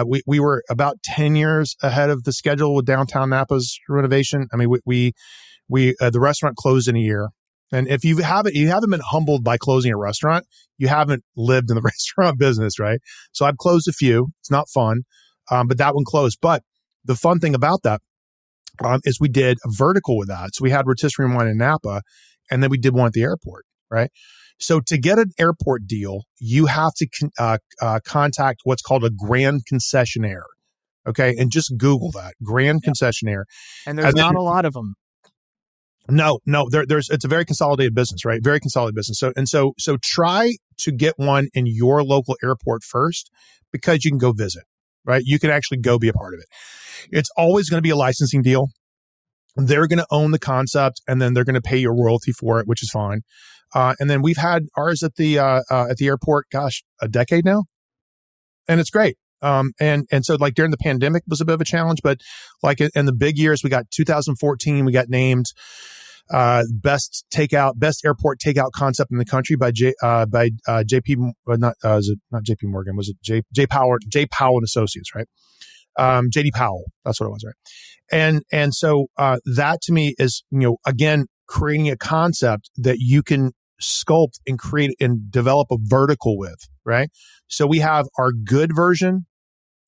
[SPEAKER 2] we were about 10 years ahead of the schedule with downtown Napa's renovation. I mean, the restaurant closed in a year. And if you haven't been humbled by closing a restaurant, you haven't lived in the restaurant business, right? So I've closed a few. It's not fun, but that one closed. But the fun thing about that is we did a vertical with that. So we had Rotisserie and Wine in Napa, and then we did one at the airport, right? So to get an airport deal, you have to contact what's called a grand concessionaire, okay? And just Google that, grand concessionaire.
[SPEAKER 1] And there's not a lot of them.
[SPEAKER 2] No, it's a very consolidated business, right? Very consolidated business. So try to get one in your local airport first because you can go visit, right? You can actually go be a part of it. It's always going to be a licensing deal. They're going to own the concept, and then they're going to pay you a royalty for it, which is fine. And then we've had ours at the airport, gosh, a decade now, and it's great. And so like during the pandemic was a bit of a challenge, but like in the big years, we got 2014, we got named best airport takeout concept in the country by JP, is it not JP Morgan? Was it J Powell and Associates, right? JD Powell, that's what it was, right? And so that to me is, again, creating a concept that you can sculpt and create and develop a vertical with, right? So we have our good version,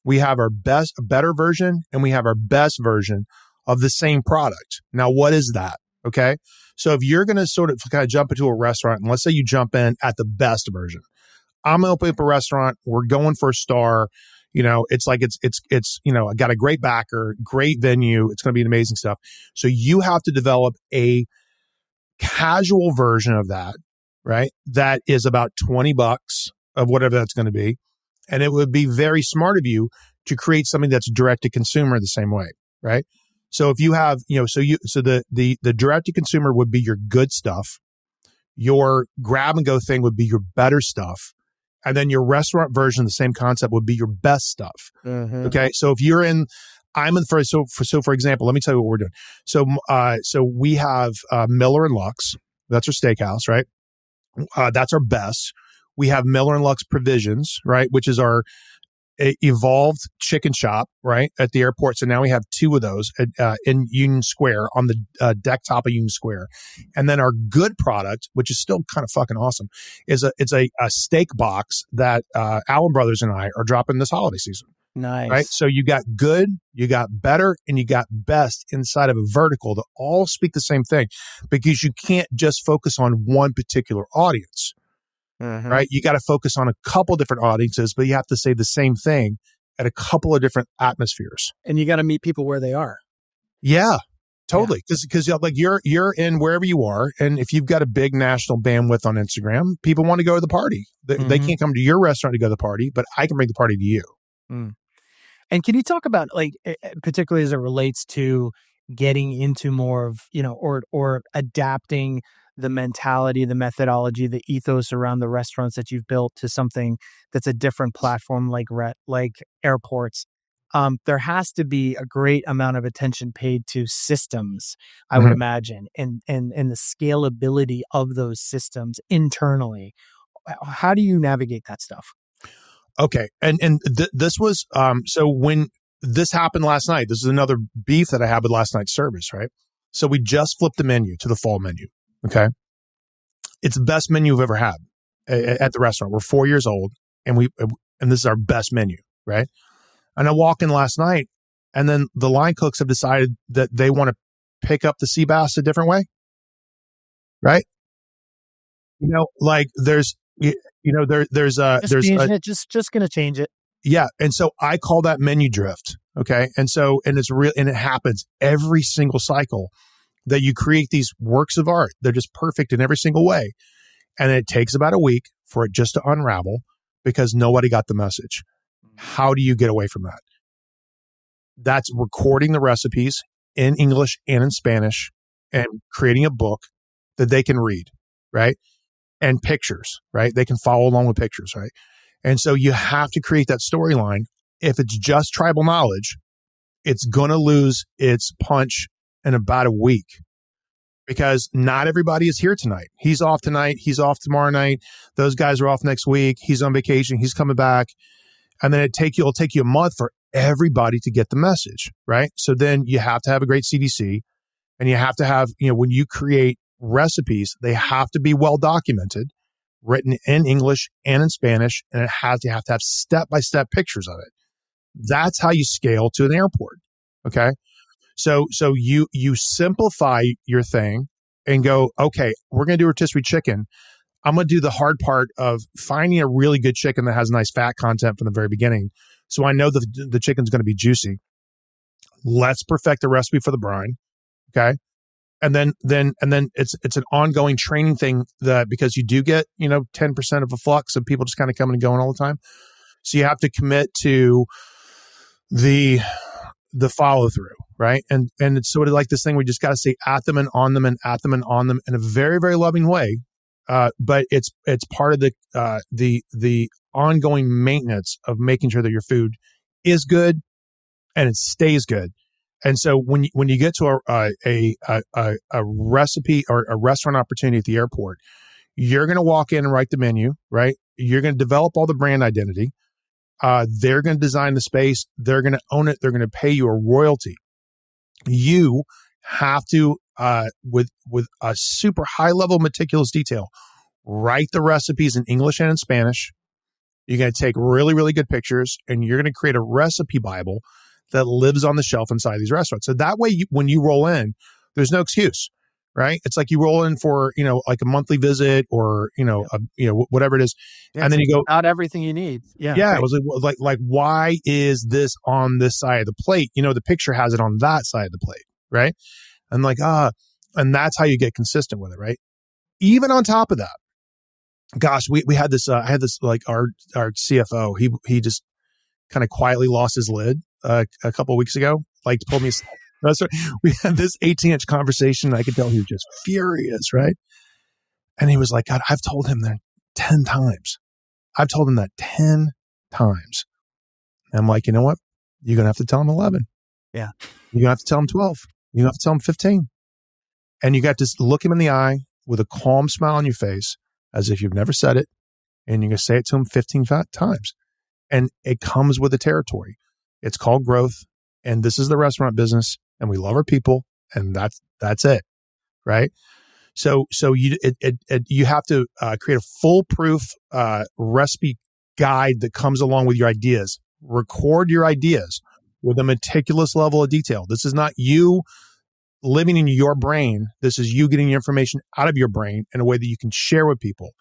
[SPEAKER 2] we have our better version, and we have our best version of the same product. Now, what is that? Okay. So if you're going to sort of kind of jump into a restaurant, and let's say you jump in at the best version, I'm going to open up a restaurant. We're going for a star. It's like, it's I got a great backer, great venue. It's going to be amazing stuff. So you have to develop a casual version of that, right? That is about $20 of whatever that's going to be. And it would be very smart of you to create something that's direct to consumer the same way, right? So if you have, the direct to consumer would be your good stuff. Your grab and go thing would be your better stuff. And then your restaurant version, the same concept, would be your best stuff.
[SPEAKER 1] Mm-hmm.
[SPEAKER 2] Okay. So if you're in, for example, let me tell you what we're doing. So we have Miller and Lux. That's our steakhouse, right? That's our best. We have Miller and Lux Provisions, right? Which is our evolved chicken shop, right? At the airport. So now we have 2 of those in Union Square on the deck top of Union Square. And then our good product, which is still kind of fucking awesome, is it's a steak box that Allen Brothers and I are dropping this holiday season.
[SPEAKER 1] Nice.
[SPEAKER 2] Right. So you got good, you got better, and you got best inside of a vertical that all speak the same thing, because you can't just focus on one particular audience.
[SPEAKER 1] Mm-hmm.
[SPEAKER 2] Right. You got to focus on a couple different audiences, but you have to say the same thing at a couple of different atmospheres.
[SPEAKER 1] And you got to meet people where they are.
[SPEAKER 2] Yeah, totally. Because like you're in wherever you are. And if you've got a big national bandwidth on Instagram, people want to go to the party. They can't come to your restaurant to go to the party, but I can bring the party to you.
[SPEAKER 1] Mm. And can you talk about, like, particularly as it relates to getting into more of, or adapting the mentality, the methodology, the ethos around the restaurants that you've built to something that's a different platform, like airports? There has to be a great amount of attention paid to systems, I would imagine, and the scalability of those systems internally. How do you navigate that stuff?
[SPEAKER 2] Okay. And this was, so when this happened last night, this is another beef that I had with last night's service, right? So we just flipped the menu to the fall menu. Okay. It's the best menu we've ever had at the restaurant. We're 4 years old and this is our best menu. Right. And I walk in last night and then the line cooks have decided that they want to pick up the sea bass a different way. Right. Like there's just
[SPEAKER 1] going to change it.
[SPEAKER 2] Yeah. And so I call that menu drift. Okay. And it's real, and it happens every single cycle that you create these works of art. They're just perfect in every single way. And it takes about a week for it just to unravel because nobody got the message. How do you get away from that? That's recording the recipes in English and in Spanish and creating a book that they can read. Right. And pictures, right? They can follow along with pictures, right? And so you have to create that storyline. If it's just tribal knowledge, it's going to lose its punch in about a week because not everybody is here tonight. He's off tonight. He's off tomorrow night. Those guys are off next week. He's on vacation. He's coming back. And then it'll take you a month for everybody to get the message, right? So then you have to have a great CDC and you have to have, when you create recipes, they have to be well documented, written in English and in Spanish, and you have to have step-by-step pictures of it. That's how you scale to an airport. Okay. So you simplify your thing and go, okay, we're going to do rotisserie chicken. I'm going to do the hard part of finding a really good chicken that has nice fat content from the very beginning. So I know the chicken's going to be juicy. Let's perfect the recipe for the brine. Okay. And then it's an ongoing training thing that because you do get, 10% of a flux of people just kind of coming and going all the time. So you have to commit to the follow through, right? And it's sort of like this thing where you just got to say at them and on them and at them and on them in a very, very loving way. But it's part of the ongoing maintenance of making sure that your food is good and it stays good. And so when you get to a recipe or a restaurant opportunity at the airport, you're going to walk in and write the menu, right? You're going to develop all the brand identity. They're going to design the space. They're going to own it. They're going to pay you a royalty. You have to, with a super high level meticulous detail, write the recipes in English and in Spanish. You're going to take really, really good pictures and you're going to create a recipe Bible that lives on the shelf inside these restaurants. So that way, when you roll in, there's no excuse, right? It's like you roll in for, like a monthly visit or, whatever it is.
[SPEAKER 1] Yeah,
[SPEAKER 2] and then you go,
[SPEAKER 1] not everything you need. Yeah.
[SPEAKER 2] Yeah. Right. It was like, why is this on this side of the plate? The picture has it on that side of the plate. Right. And and that's how you get consistent with it. Right. Even on top of that, gosh, we had this, I had this, like our CFO, he just kind of quietly lost his lid a couple of weeks ago, like pulled me. We had this 18-inch conversation. And I could tell he was just furious, right? And he was like, God, I've told him that 10 times. I've told them that 10 times. I'm like, you know what? You're going to have to tell them 11.
[SPEAKER 1] Yeah.
[SPEAKER 2] You're going to have to tell them 12. You're going to have to tell them 15. And you got to look him in the eye with a calm smile on your face as if you've never said it. And you're going to say it to him 15 times. And it comes with the territory. It's called growth. And this is the restaurant business. And we love our people. And that's it. Right. So you have to create a foolproof recipe guide that comes along with your ideas. Record your ideas with a meticulous level of detail. This is not you living in your brain. This is you getting your information out of your brain in a way that you can share with people.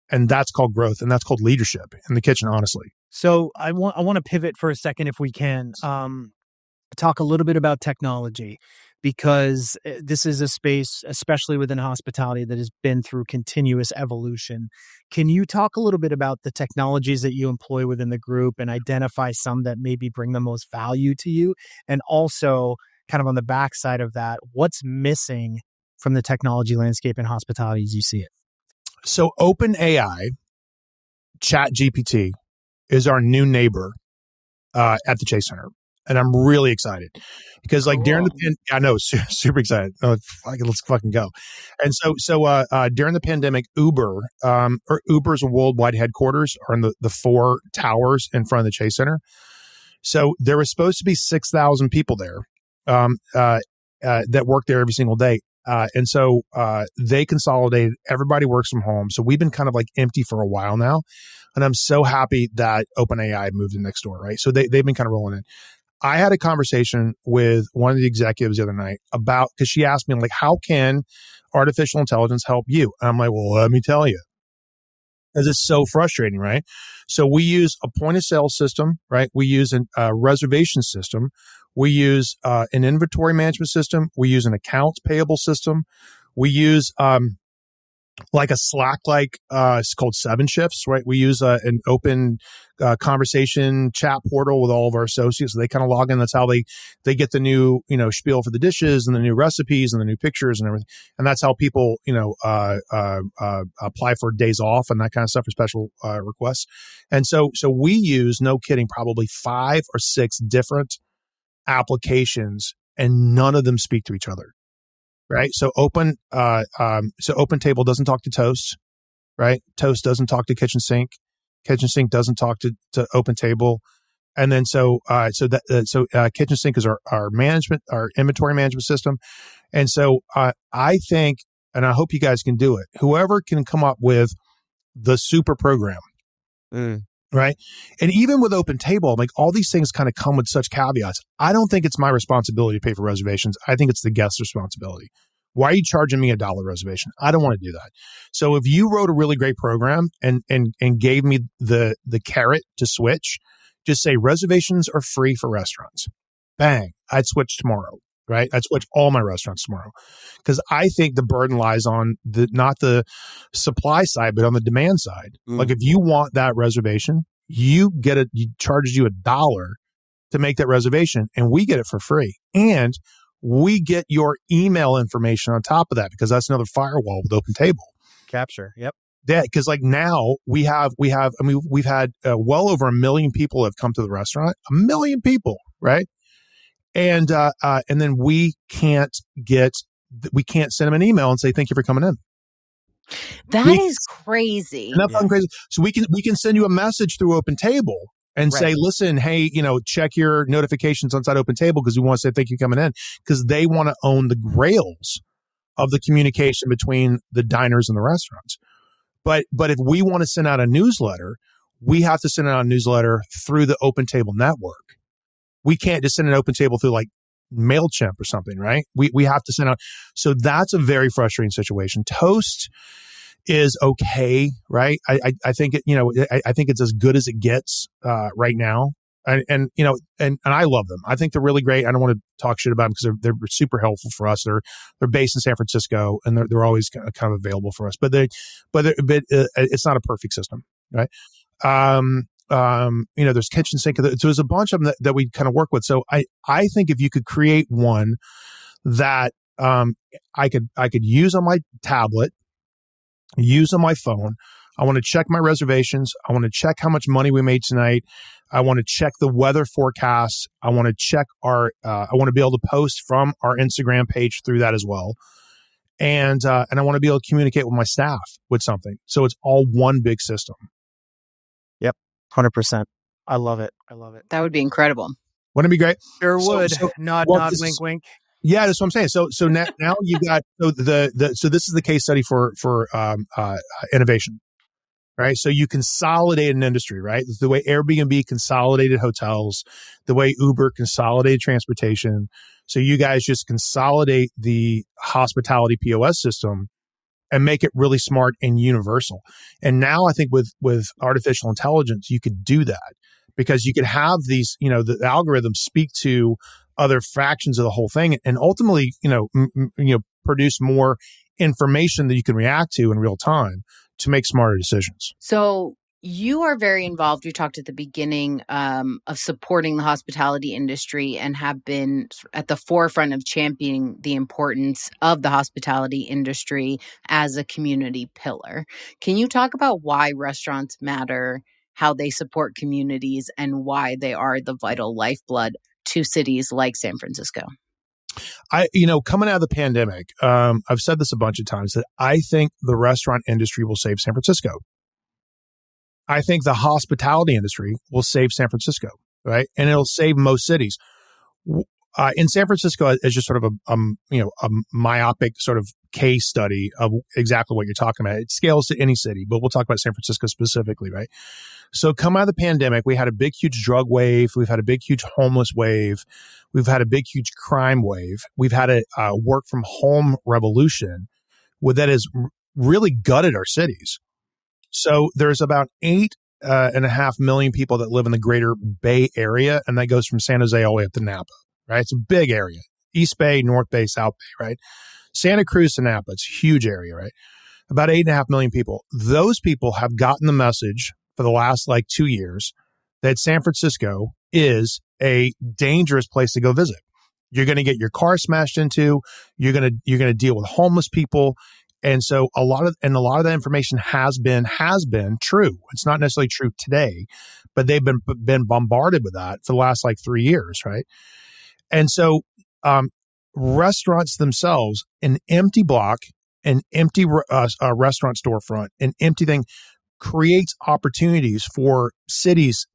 [SPEAKER 2] And that's called growth. And that's called leadership in the kitchen, honestly.
[SPEAKER 1] So I want to pivot for a second, if we can, talk a little bit about technology, because this is a space, especially within hospitality, that has been through continuous evolution. Can you talk a little bit about the technologies that you employ within the group and identify some that maybe bring the most value to you? And also, kind of on the backside of that, what's missing from the technology landscape in hospitality as you see it?
[SPEAKER 2] So OpenAI, ChatGPT, is our new neighbor at the Chase Center. And I'm really excited because during the I know, super excited. Oh, let's fucking go. And so during the pandemic, Uber's worldwide headquarters are in the 4 towers in front of the Chase Center. So there was supposed to be 6,000 people there that work there every single day. And so they consolidated. Everybody works from home. So we've been kind of empty for a while now. And I'm so happy that OpenAI moved in next door, right? So they've been kind of rolling in. I had a conversation with one of the executives the other night because she asked me, how can artificial intelligence help you? And I'm like, well, let me tell you. Because it's so frustrating, right? So we use a point of sale system, right? We use a reservation system. We use an inventory management system. We use an accounts payable system. We use a Slack, it's called 7 Shifts, right? We use an open conversation chat portal with all of our associates. So they kind of log in. That's how they get the new, spiel for the dishes and the new recipes and the new pictures and everything. And that's how people, apply for days off and that kind of stuff for special requests. And so we use, no kidding, probably 5 or 6 different applications, and none of them speak to each other. Right. So OpenTable doesn't talk to Toast, right? Toast doesn't talk to Kitchen Sink. Kitchen Sink doesn't talk to OpenTable. And then so Kitchen Sink is our inventory management system. And so I think, and I hope you guys can do it, whoever can come up with the super program. Right. And even with OpenTable, all these things kind of come with such caveats. I don't think it's my responsibility to pay for reservations. I think it's the guest's responsibility. Why are you charging me $1 reservation? I don't want to do that. So if you wrote a really great program and gave me the carrot to switch, just say reservations are free for restaurants. Bang. I'd switch tomorrow. Right. I'd switch all my restaurants tomorrow because I think the burden lies on not the supply side, but on the demand side. If you want that reservation, you charges you $1 to make that reservation, and we get it for free. And we get your email information on top of that because that's another firewall with OpenTable.
[SPEAKER 1] Capture. Yep.
[SPEAKER 2] Yeah, because now we've had well over 1 million people have come to the restaurant. 1 million people, right? And then we can't send them an email and say, thank you for coming in.
[SPEAKER 3] That is crazy.
[SPEAKER 2] And that's fucking crazy. So we can send you a message through OpenTable and say, listen, hey, check your notifications inside OpenTable because we want to say thank you for coming in, because they want to own the rails of the communication between the diners and the restaurants. But if we want to send out a newsletter, we have to send out a newsletter through the OpenTable network. We can't just send an OpenTable through MailChimp or something, right? We have to send out. So that's a very frustrating situation. Toast is okay, right? I think I think it's as good as it gets right now. And I love them. I think they're really great. I don't want to talk shit about them because they're super helpful for us. They're based in San Francisco and they're always kind of available for us. But it's not a perfect system, right? There's Kitchen Sink. So there's a bunch of them that we kind of work with. So I think if you could create one that I could use on my tablet, use on my phone, I want to check my reservations. I want to check how much money we made tonight. I want to check the weather forecast. I want to check I want to be able to post from our Instagram page through that as well. And I want to be able to communicate with my staff with something. So it's all one big system.
[SPEAKER 1] Yep. 100%. I love it.
[SPEAKER 3] That would be incredible.
[SPEAKER 2] Wouldn't it be great?
[SPEAKER 1] Sure would. Nod, nod,
[SPEAKER 2] this
[SPEAKER 1] wink,
[SPEAKER 2] is-
[SPEAKER 1] wink.
[SPEAKER 2] Yeah, that's what I'm saying. So now you got so this is the case study for innovation, right? So you consolidate an industry, right? The way Airbnb consolidated hotels, the way Uber consolidated transportation. So you guys just consolidate the hospitality POS system and make it really smart and universal. And now I think with artificial intelligence, you could do that because you could have these, the algorithms speak to other fractions of the whole thing and ultimately, produce more information that you can react to in real time to make smarter decisions.
[SPEAKER 3] So you are very involved. You talked at the beginning of supporting the hospitality industry and have been at the forefront of championing the importance of the hospitality industry as a community pillar. Can you talk about why restaurants matter, how they support communities, and why they are the vital lifeblood to cities like San Francisco?
[SPEAKER 2] Coming out of the pandemic, I've said this a bunch of times that I think the restaurant industry will save San Francisco. I think the hospitality industry will save San Francisco, right? And it'll save most cities. In San Francisco, it's just sort of a myopic sort of case study of exactly what you're talking about. It scales to any city, but we'll talk about San Francisco specifically, right? So come out of the pandemic, we had a big, huge drug wave. We've had a big, huge homeless wave. We've had a big, huge crime wave. We've had a work from home revolution that has really gutted our cities. So there's about 8.5 million people that live in the greater Bay Area, and that goes from San Jose all the way up to Napa, right? It's a big area. East Bay, North Bay, South Bay, right? Santa Cruz to Napa, it's a huge area, right? About 8.5 million people. Those people have gotten the message for the last 2 years that San Francisco is a dangerous place to go visit. You're going to get your car smashed into. You're going to deal with homeless people. And so a lot of that information has been true. It's not necessarily true today, but they've been bombarded with that for the last 3 years, right? And so restaurants themselves, an empty block, an empty restaurant storefront, an empty thing creates opportunities for cities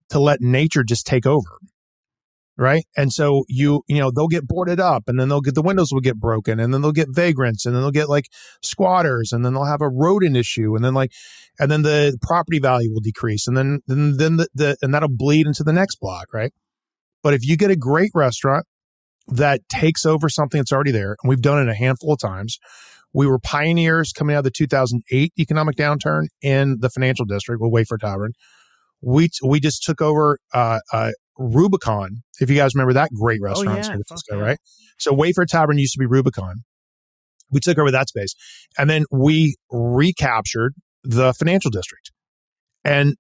[SPEAKER 2] to let nature just take over. Right. And so they'll get boarded up and then the windows will get broken and then they'll get vagrants and then they'll get squatters and then they'll have a rodent issue and then the property value will decrease and then and that'll bleed into the next block. Right. But if you get a great restaurant that takes over something that's already there, and we've done it a handful of times, we were pioneers coming out of the 2008 economic downturn in the financial district with Wayfair Tavern. We just took over Rubicon, if you guys remember that great restaurant in San Francisco, right? So Wayfair Tavern used to be Rubicon. We took over that space. And then we recaptured the financial district and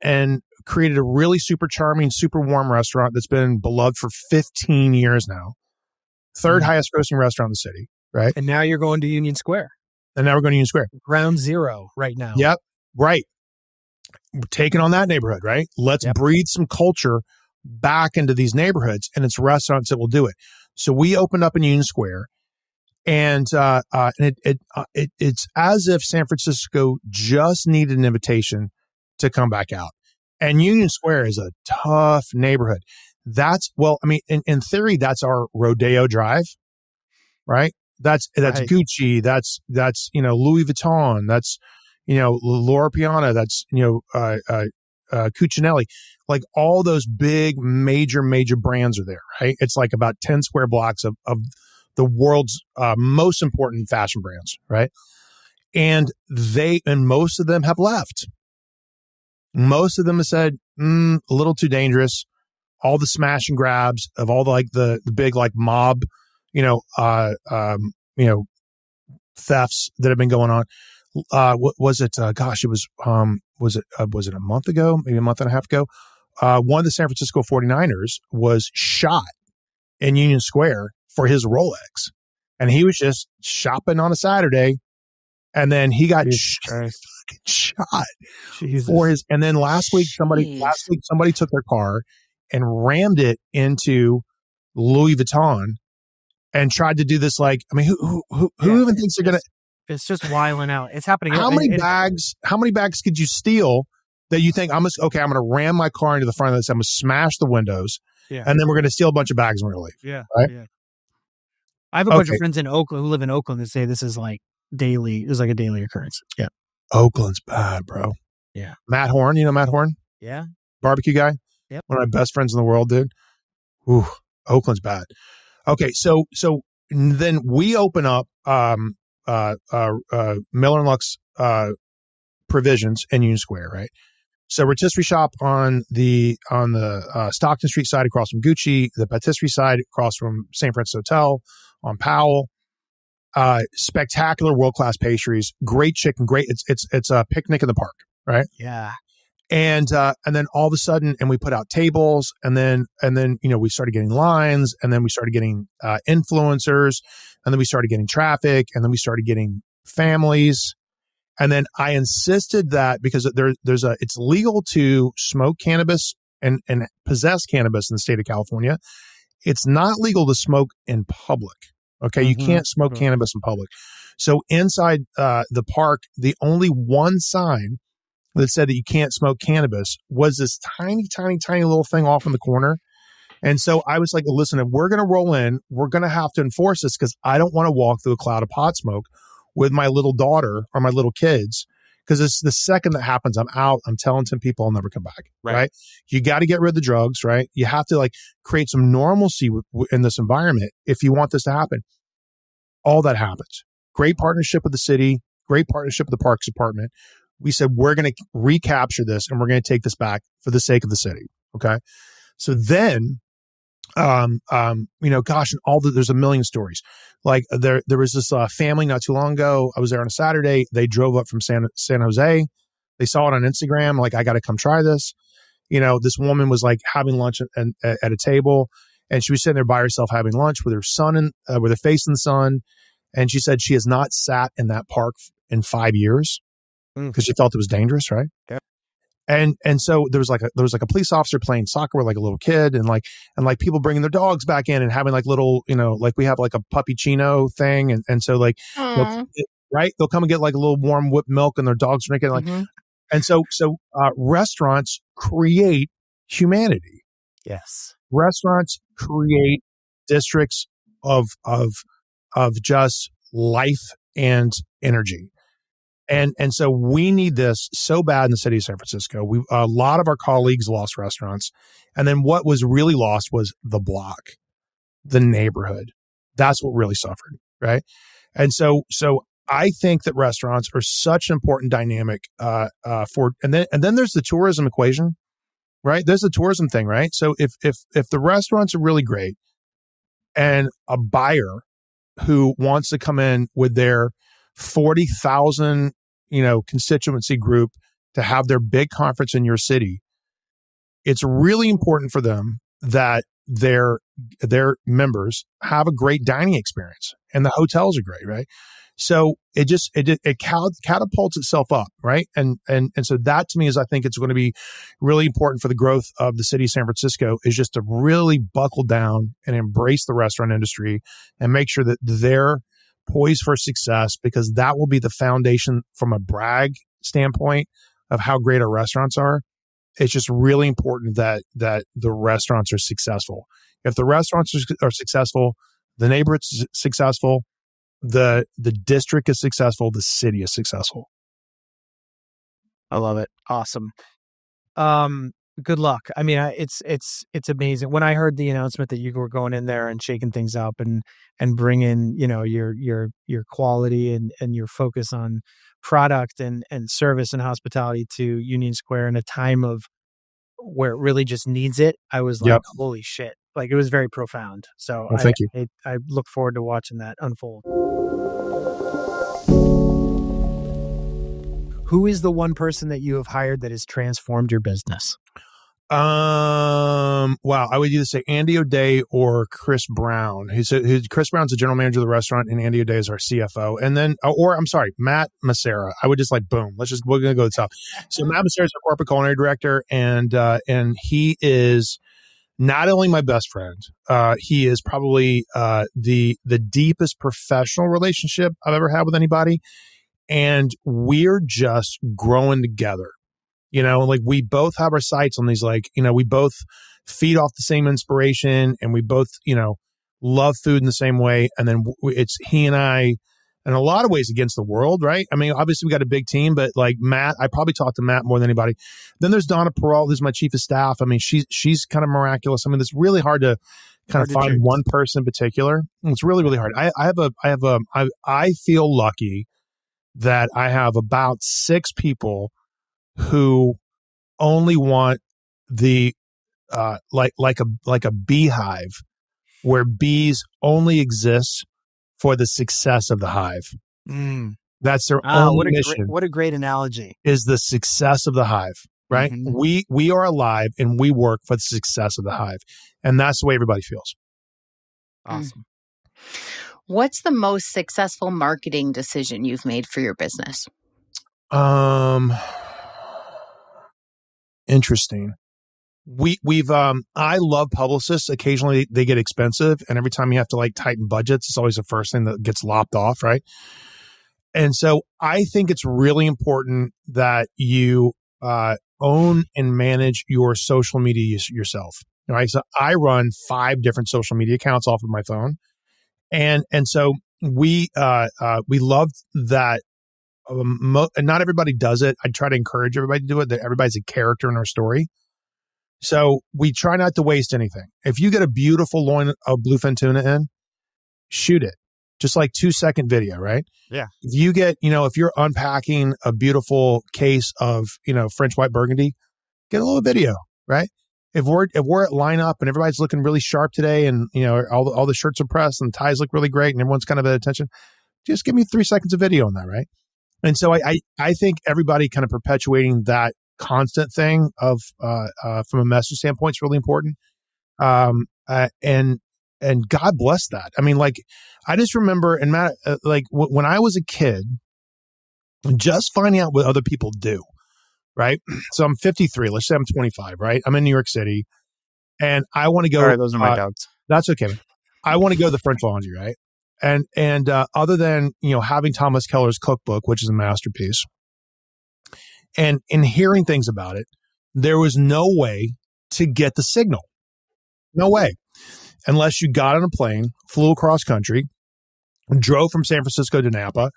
[SPEAKER 2] created a really super charming, super warm restaurant that's been beloved for 15 years now. Third highest grossing restaurant in the city, right?
[SPEAKER 1] And now you're going to Union Square.
[SPEAKER 2] And now we're going to Union Square.
[SPEAKER 1] Ground zero right now.
[SPEAKER 2] Yep. Right. We're taking on that neighborhood, right? Let's breed some culture back into these neighborhoods, and it's restaurants that will do it. So we opened up in Union Square, and it's as if San Francisco just needed an invitation to come back out. And Union Square is a tough neighborhood. In theory, that's our Rodeo Drive, right? That's right. Gucci. That's Louis Vuitton. That's Loro Piana. That's Cucinelli. All those big major brands are there, right? It's about 10 square blocks of the world's most important fashion brands, right? And most of them have left. Most of them have said, a little too dangerous. All the smash and grabs of all the big mob, thefts that have been going on. What was it? It was it a month ago? Maybe a month and a half ago? One of the San Francisco 49ers was shot in Union Square for his Rolex. And he was just shopping on a Saturday. And then he got fucking shot
[SPEAKER 1] Jesus.
[SPEAKER 2] for his. And then last week somebody took their car and rammed it into Louis Vuitton and tried to do this. Like, I mean, who even thinks they're gonna?
[SPEAKER 1] It's just wiling out. It's happening.
[SPEAKER 2] How many bags could you steal that you think I'm gonna ram my car into the front of this? I'm gonna smash the windows, and then we're gonna steal a bunch of bags and we're gonna leave.
[SPEAKER 1] Yeah,
[SPEAKER 2] right?
[SPEAKER 1] Yeah. I have a bunch of friends in Oakland who live in Oakland that say this is like daily. It's like a daily occurrence. Yeah,
[SPEAKER 2] Oakland's bad, bro.
[SPEAKER 1] Yeah.
[SPEAKER 2] Matt Horn, you know Matt Horn?
[SPEAKER 1] Yeah.
[SPEAKER 2] Barbecue guy.
[SPEAKER 1] Yep.
[SPEAKER 2] One of my best friends in the world, dude. Ooh, Oakland's bad. Okay, so then we open up Miller and Lux Provisions in Union Square, right? So rotisserie shop on the Stockton Street side across from Gucci, the patisserie side across from St. Francis Hotel on Powell. Spectacular world-class pastries, great chicken, great. It's a picnic in the park, right?
[SPEAKER 1] Yeah.
[SPEAKER 2] And then all of a sudden, and we put out tables, and then we started getting lines, and then we started getting influencers, and then we started getting traffic, and then we started getting families, and then I insisted that because it's legal to smoke cannabis and possess cannabis in the state of California. It's not legal to smoke in public. Okay, you can't smoke cannabis in public. So inside the park, the only one sign that said that you can't smoke cannabis was this tiny, tiny, tiny little thing off in the corner. And so I was like, listen, if we're going to roll in, we're going to have to enforce this because I don't want to walk through a cloud of pot smoke with my little daughter or my little kids. Because it's the second that happens, I'm out. I'm telling 10 people I'll never come back. Right? You got to get rid of the drugs, right? You have to create some normalcy in this environment if you want this to happen. All that happens. Great partnership with the city, great partnership with the Parks Department. We said, we're going to recapture this and we're going to take this back for the sake of the city. Okay. So then, there's a million stories. Like there was this family not too long ago. I was there on a Saturday. They drove up from San Jose. They saw it on Instagram. Like, I got to come try this. This woman was like having lunch at a table, and she was sitting there by herself having lunch with her son with her face in the sun. And she said she has not sat in that park in 5 years because she felt it was dangerous, right?
[SPEAKER 1] Yep.
[SPEAKER 2] And so there was like a police officer playing soccer with like a little kid, and people bringing their dogs back in and having like little, like we have like a puppy chino thing, and so like they'll come and get like a little warm whipped milk and their dogs drinking and so restaurants create humanity.
[SPEAKER 1] Yes.
[SPEAKER 2] Restaurants create districts of just life and energy. And so we need this so bad in the city of San Francisco. A lot of our colleagues lost restaurants. And then what was really lost was the block, the neighborhood. That's what really suffered, right? And so I think that restaurants are such an important dynamic and then there's the tourism equation, right? There's the tourism thing, right? So if the restaurants are really great and a buyer who wants to come in with their 40,000, constituency group to have their big conference in your city, it's really important for them that their members have a great dining experience, and the hotels are great, right? So it catapults itself up, right? And so that to me is, I think it's going to be really important for the growth of the city of San Francisco, is just to really buckle down and embrace the restaurant industry and make sure that they're poised for success, because that will be the foundation from a brag standpoint of how great our restaurants are. It's just really important that the restaurants are successful. If the restaurants are successful, the neighborhood's successful, the district is successful, the city is successful.
[SPEAKER 1] I love it. Awesome. Good luck. I mean, it's amazing. When I heard the announcement that you were going in there and shaking things up and bringing, your quality and your focus on product and service and hospitality to Union Square in a time of where it really just needs it, I was like, holy shit. Like, it was very profound. So
[SPEAKER 2] thank you.
[SPEAKER 1] I look forward to watching that unfold. Who is the one person that you have hired that has transformed your business?
[SPEAKER 2] I Wow, I would either say Andy O'Day or Chris Brown. Chris Brown's the general manager of the restaurant, and Andy O'Day is our CFO. And then, or I'm sorry, Matt Macera. I would just like boom. We're gonna go to the top. So Matt Macera is our corporate culinary director, and he is not only my best friend, he is probably the deepest professional relationship I've ever had with anybody, and we're just growing together. Like we both have our sights on these, like, we both feed off the same inspiration, and we both, love food in the same way. And then it's he and I, in a lot of ways, against the world, right? I mean, obviously we got a big team, but like Matt, I probably talk to Matt more than anybody. Then there's Donna Peralt, who's my chief of staff. I mean, she's kind of miraculous. I mean, it's really hard to find one person in particular. It's really, really hard. I feel lucky that I have about 6 people who only want the like a beehive, where bees only exist for the success of the hive. That's their only mission.
[SPEAKER 1] What a great analogy.
[SPEAKER 2] Is the success of the hive, right? Mm-hmm. We are alive and we work for the success of the hive, and that's the way everybody feels.
[SPEAKER 1] Awesome.
[SPEAKER 3] What's the most successful marketing decision you've made for your business?
[SPEAKER 2] Interesting. I love publicists. Occasionally they get expensive, and every time you have to like tighten budgets, it's always the first thing that gets lopped off, right? And so I think it's really important that you own and manage your social media yourself. Right. So I run 5 different social media accounts off of my phone. And so we love that. Not everybody does it. I try to encourage everybody to do it, that everybody's a character in our story. So we try not to waste anything. If you get a beautiful loin of bluefin tuna in, shoot it. Just like 2-second video, right?
[SPEAKER 1] Yeah.
[SPEAKER 2] If you get, if you're unpacking a beautiful case of, French white Burgundy, get a little video, right? If we're at lineup and everybody's looking really sharp today, and all the shirts are pressed and ties look really great and everyone's kind of at attention, just give me 3 seconds of video on that, right? And so I think everybody kind of perpetuating that constant thing of from a message standpoint is really important. And God bless that. I mean, like, I just remember, and Matt, when I was a kid, just finding out what other people do, right? So I'm 53. Let's say I'm 25, right? I'm in New York City, and I want to go.
[SPEAKER 1] All right, those are my doubts.
[SPEAKER 2] That's okay, man. I want to go to the French Laundry, right? And other than, having Thomas Keller's cookbook, which is a masterpiece, and hearing things about it, there was no way to get the signal. No way. Unless you got on a plane, flew across country, drove from San Francisco to Napa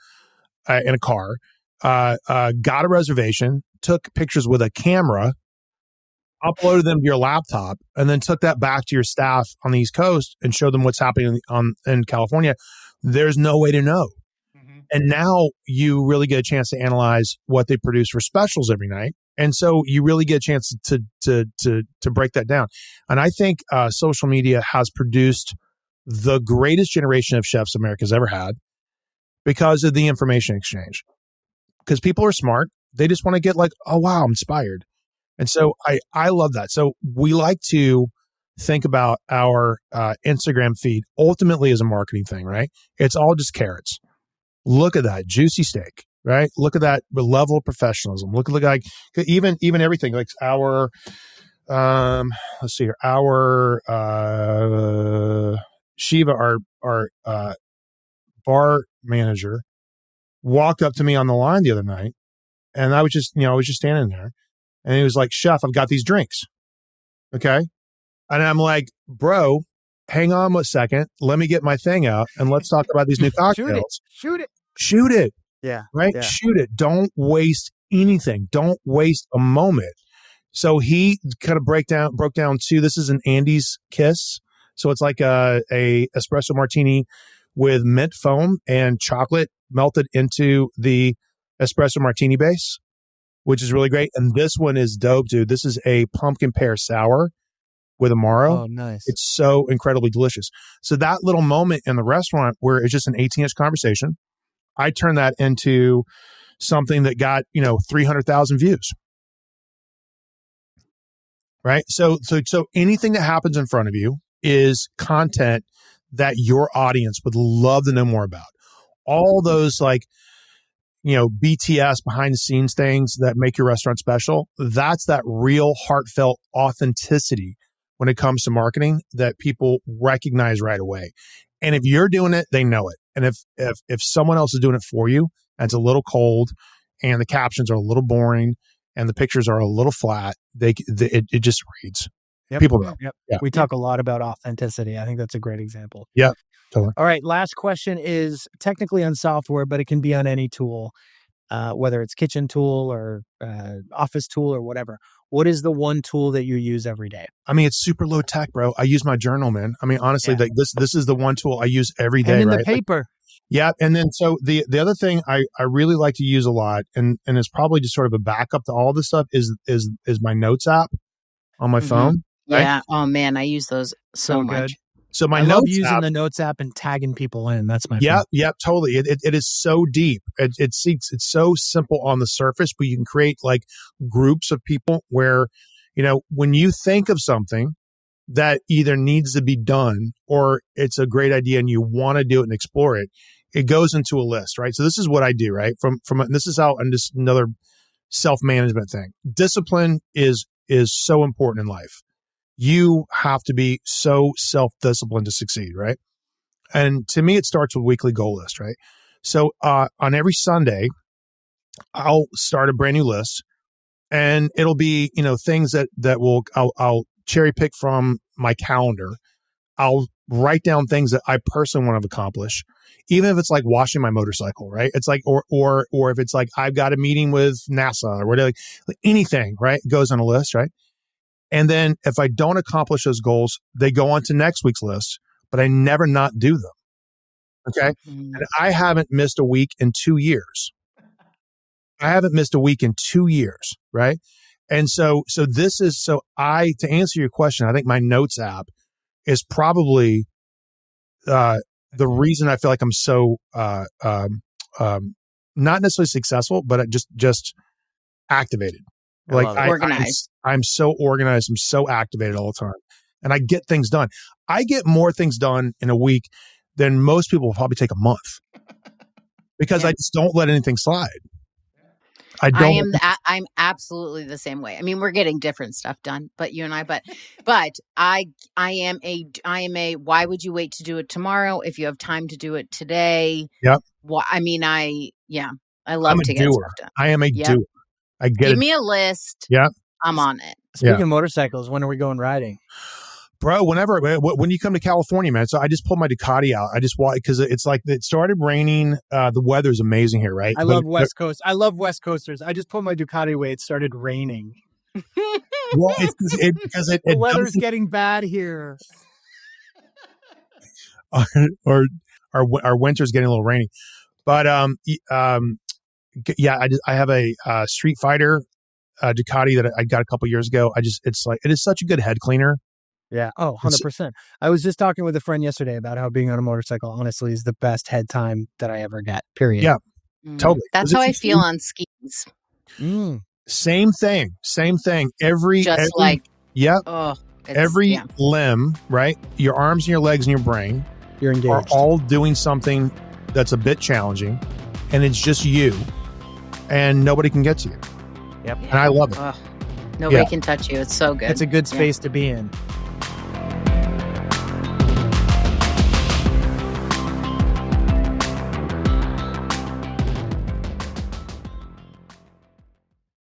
[SPEAKER 2] in a car, got a reservation, took pictures with a camera, uploaded them to your laptop, and then took that back to your staff on the East Coast and showed them what's happening in California. There's no way to know. Mm-hmm. And now you really get a chance to analyze what they produce for specials every night. And so you really get a chance to break that down. And I think social media has produced the greatest generation of chefs America's ever had because of the information exchange. Because people are smart. They just want to get like, oh, wow, I'm inspired. And so I love that. So we like to think about our Instagram feed ultimately as a marketing thing, right? It's all just carrots. Look at that juicy steak, right? Look at that level of professionalism. Look at the guy, even everything like our, let's see here, our Shiva, our bar manager, walked up to me on the line the other night, and I was just standing there. And he was like, "Chef, I've got these drinks." Okay. And I'm like, "Bro, hang on a second. Let me get my thing out and let's talk about these new cocktails." Shoot it.
[SPEAKER 1] Yeah.
[SPEAKER 2] Right?
[SPEAKER 1] Yeah.
[SPEAKER 2] Shoot it. Don't waste anything. Don't waste a moment. So he kind of broke down to, this is an Andy's Kiss. So it's like a espresso martini with mint foam and chocolate melted into the espresso martini base, which is really great. And this one is dope, dude. This is a pumpkin pear sour with Amaro.
[SPEAKER 1] Oh, nice.
[SPEAKER 2] It's so incredibly delicious. So that little moment in the restaurant where it's just an 18-inch conversation, I turned that into something that got, 300,000 views. right? So anything that happens in front of you is content that your audience would love to know more about. All those BTS behind the scenes things that make your restaurant special, that's that real heartfelt authenticity when it comes to marketing that people recognize right away. And if you're doing it, they know it. And if someone else is doing it for you, and it's a little cold and the captions are a little boring and the pictures are a little flat, it just reads.
[SPEAKER 1] Yep.
[SPEAKER 2] People know.
[SPEAKER 1] Yep.
[SPEAKER 2] Yeah.
[SPEAKER 1] We talk a lot about authenticity. I think that's a great example.
[SPEAKER 2] Yeah, totally.
[SPEAKER 1] All right. Last question is technically on software, but it can be on any tool, whether it's kitchen tool or office tool or whatever. What is the one tool that you use every day?
[SPEAKER 2] I mean, it's super low tech, bro. I use my journal, man. I mean, honestly, this is the one tool I use every day.
[SPEAKER 1] And in
[SPEAKER 2] right?
[SPEAKER 1] the paper.
[SPEAKER 2] Yeah. And then so the other thing I really like to use a lot, and it's probably just sort of a backup to all this stuff, is my notes app on my phone. Right?
[SPEAKER 3] Yeah. Oh man, I use those so much.
[SPEAKER 1] Good.
[SPEAKER 2] So my
[SPEAKER 1] I love
[SPEAKER 2] notes
[SPEAKER 1] using
[SPEAKER 2] app,
[SPEAKER 1] the notes app and tagging people in. That's my
[SPEAKER 2] yeah,
[SPEAKER 1] favorite.
[SPEAKER 2] yeah, totally. It is so deep. It's so simple on the surface, but you can create like groups of people where, when you think of something that either needs to be done or it's a great idea and you want to do it and explore it, it goes into a list, right? So this is what I do, right? This is how, and just another self-management thing. Discipline is so important in life. You have to be so self-disciplined to succeed, right? And to me, it starts with weekly goal list, right? So on every Sunday, I'll start a brand new list, and it'll be things that I'll cherry pick from my calendar. I'll write down things that I personally want to accomplish, even if it's like washing my motorcycle, right? It's like or if it's like I've got a meeting with NASA or whatever, like anything, right? It goes on a list, right? And then if I don't accomplish those goals, they go on to next week's list, but I never not do them. Okay. And I haven't missed a week in 2 years. Right. And so to answer your question, I think my notes app is probably the reason I feel like I'm so not necessarily successful, but just activated.
[SPEAKER 3] Organized.
[SPEAKER 2] I'm so organized. I'm so activated all the time, and I get things done. I get more things done in a week than most people will probably take a month because I just don't let anything slide.
[SPEAKER 3] I'm absolutely the same way. I mean, we're getting different stuff done, but you and I, but I am a, why would you wait to do it tomorrow if you have time to do it today?
[SPEAKER 2] Yep.
[SPEAKER 3] Well, I mean, I love to get stuff done.
[SPEAKER 2] I am a doer.
[SPEAKER 3] Give me a list.
[SPEAKER 2] Yeah.
[SPEAKER 3] I'm on it.
[SPEAKER 1] Speaking of motorcycles, when are we going riding?
[SPEAKER 2] Bro, when you come to California, man. So I just pulled my Ducati out. I just walked because it's like it started raining. The weather's amazing here, right?
[SPEAKER 1] I love West Coast. I love West Coasters. I just pulled my Ducati away. It started raining.
[SPEAKER 2] Well, because
[SPEAKER 1] the weather's getting bad here.
[SPEAKER 2] or our winter's getting a little rainy, but I have a Street Fighter Ducati that I got a couple years ago. it is such a good head cleaner.
[SPEAKER 1] Yeah. Oh, 100%. I was just talking with a friend yesterday about how being on a motorcycle, honestly, is the best head time that I ever get, period.
[SPEAKER 2] Yeah, totally.
[SPEAKER 3] That's how I feel on skis.
[SPEAKER 2] Same thing. Every limb, right? Your arms and your legs and your brain
[SPEAKER 1] You're engaged.
[SPEAKER 2] are all doing something that's a bit challenging, and it's just you, and nobody can get to you.
[SPEAKER 1] Yep.
[SPEAKER 2] And I love it.
[SPEAKER 3] Nobody can touch you. It's so good.
[SPEAKER 1] It's a good space to be in.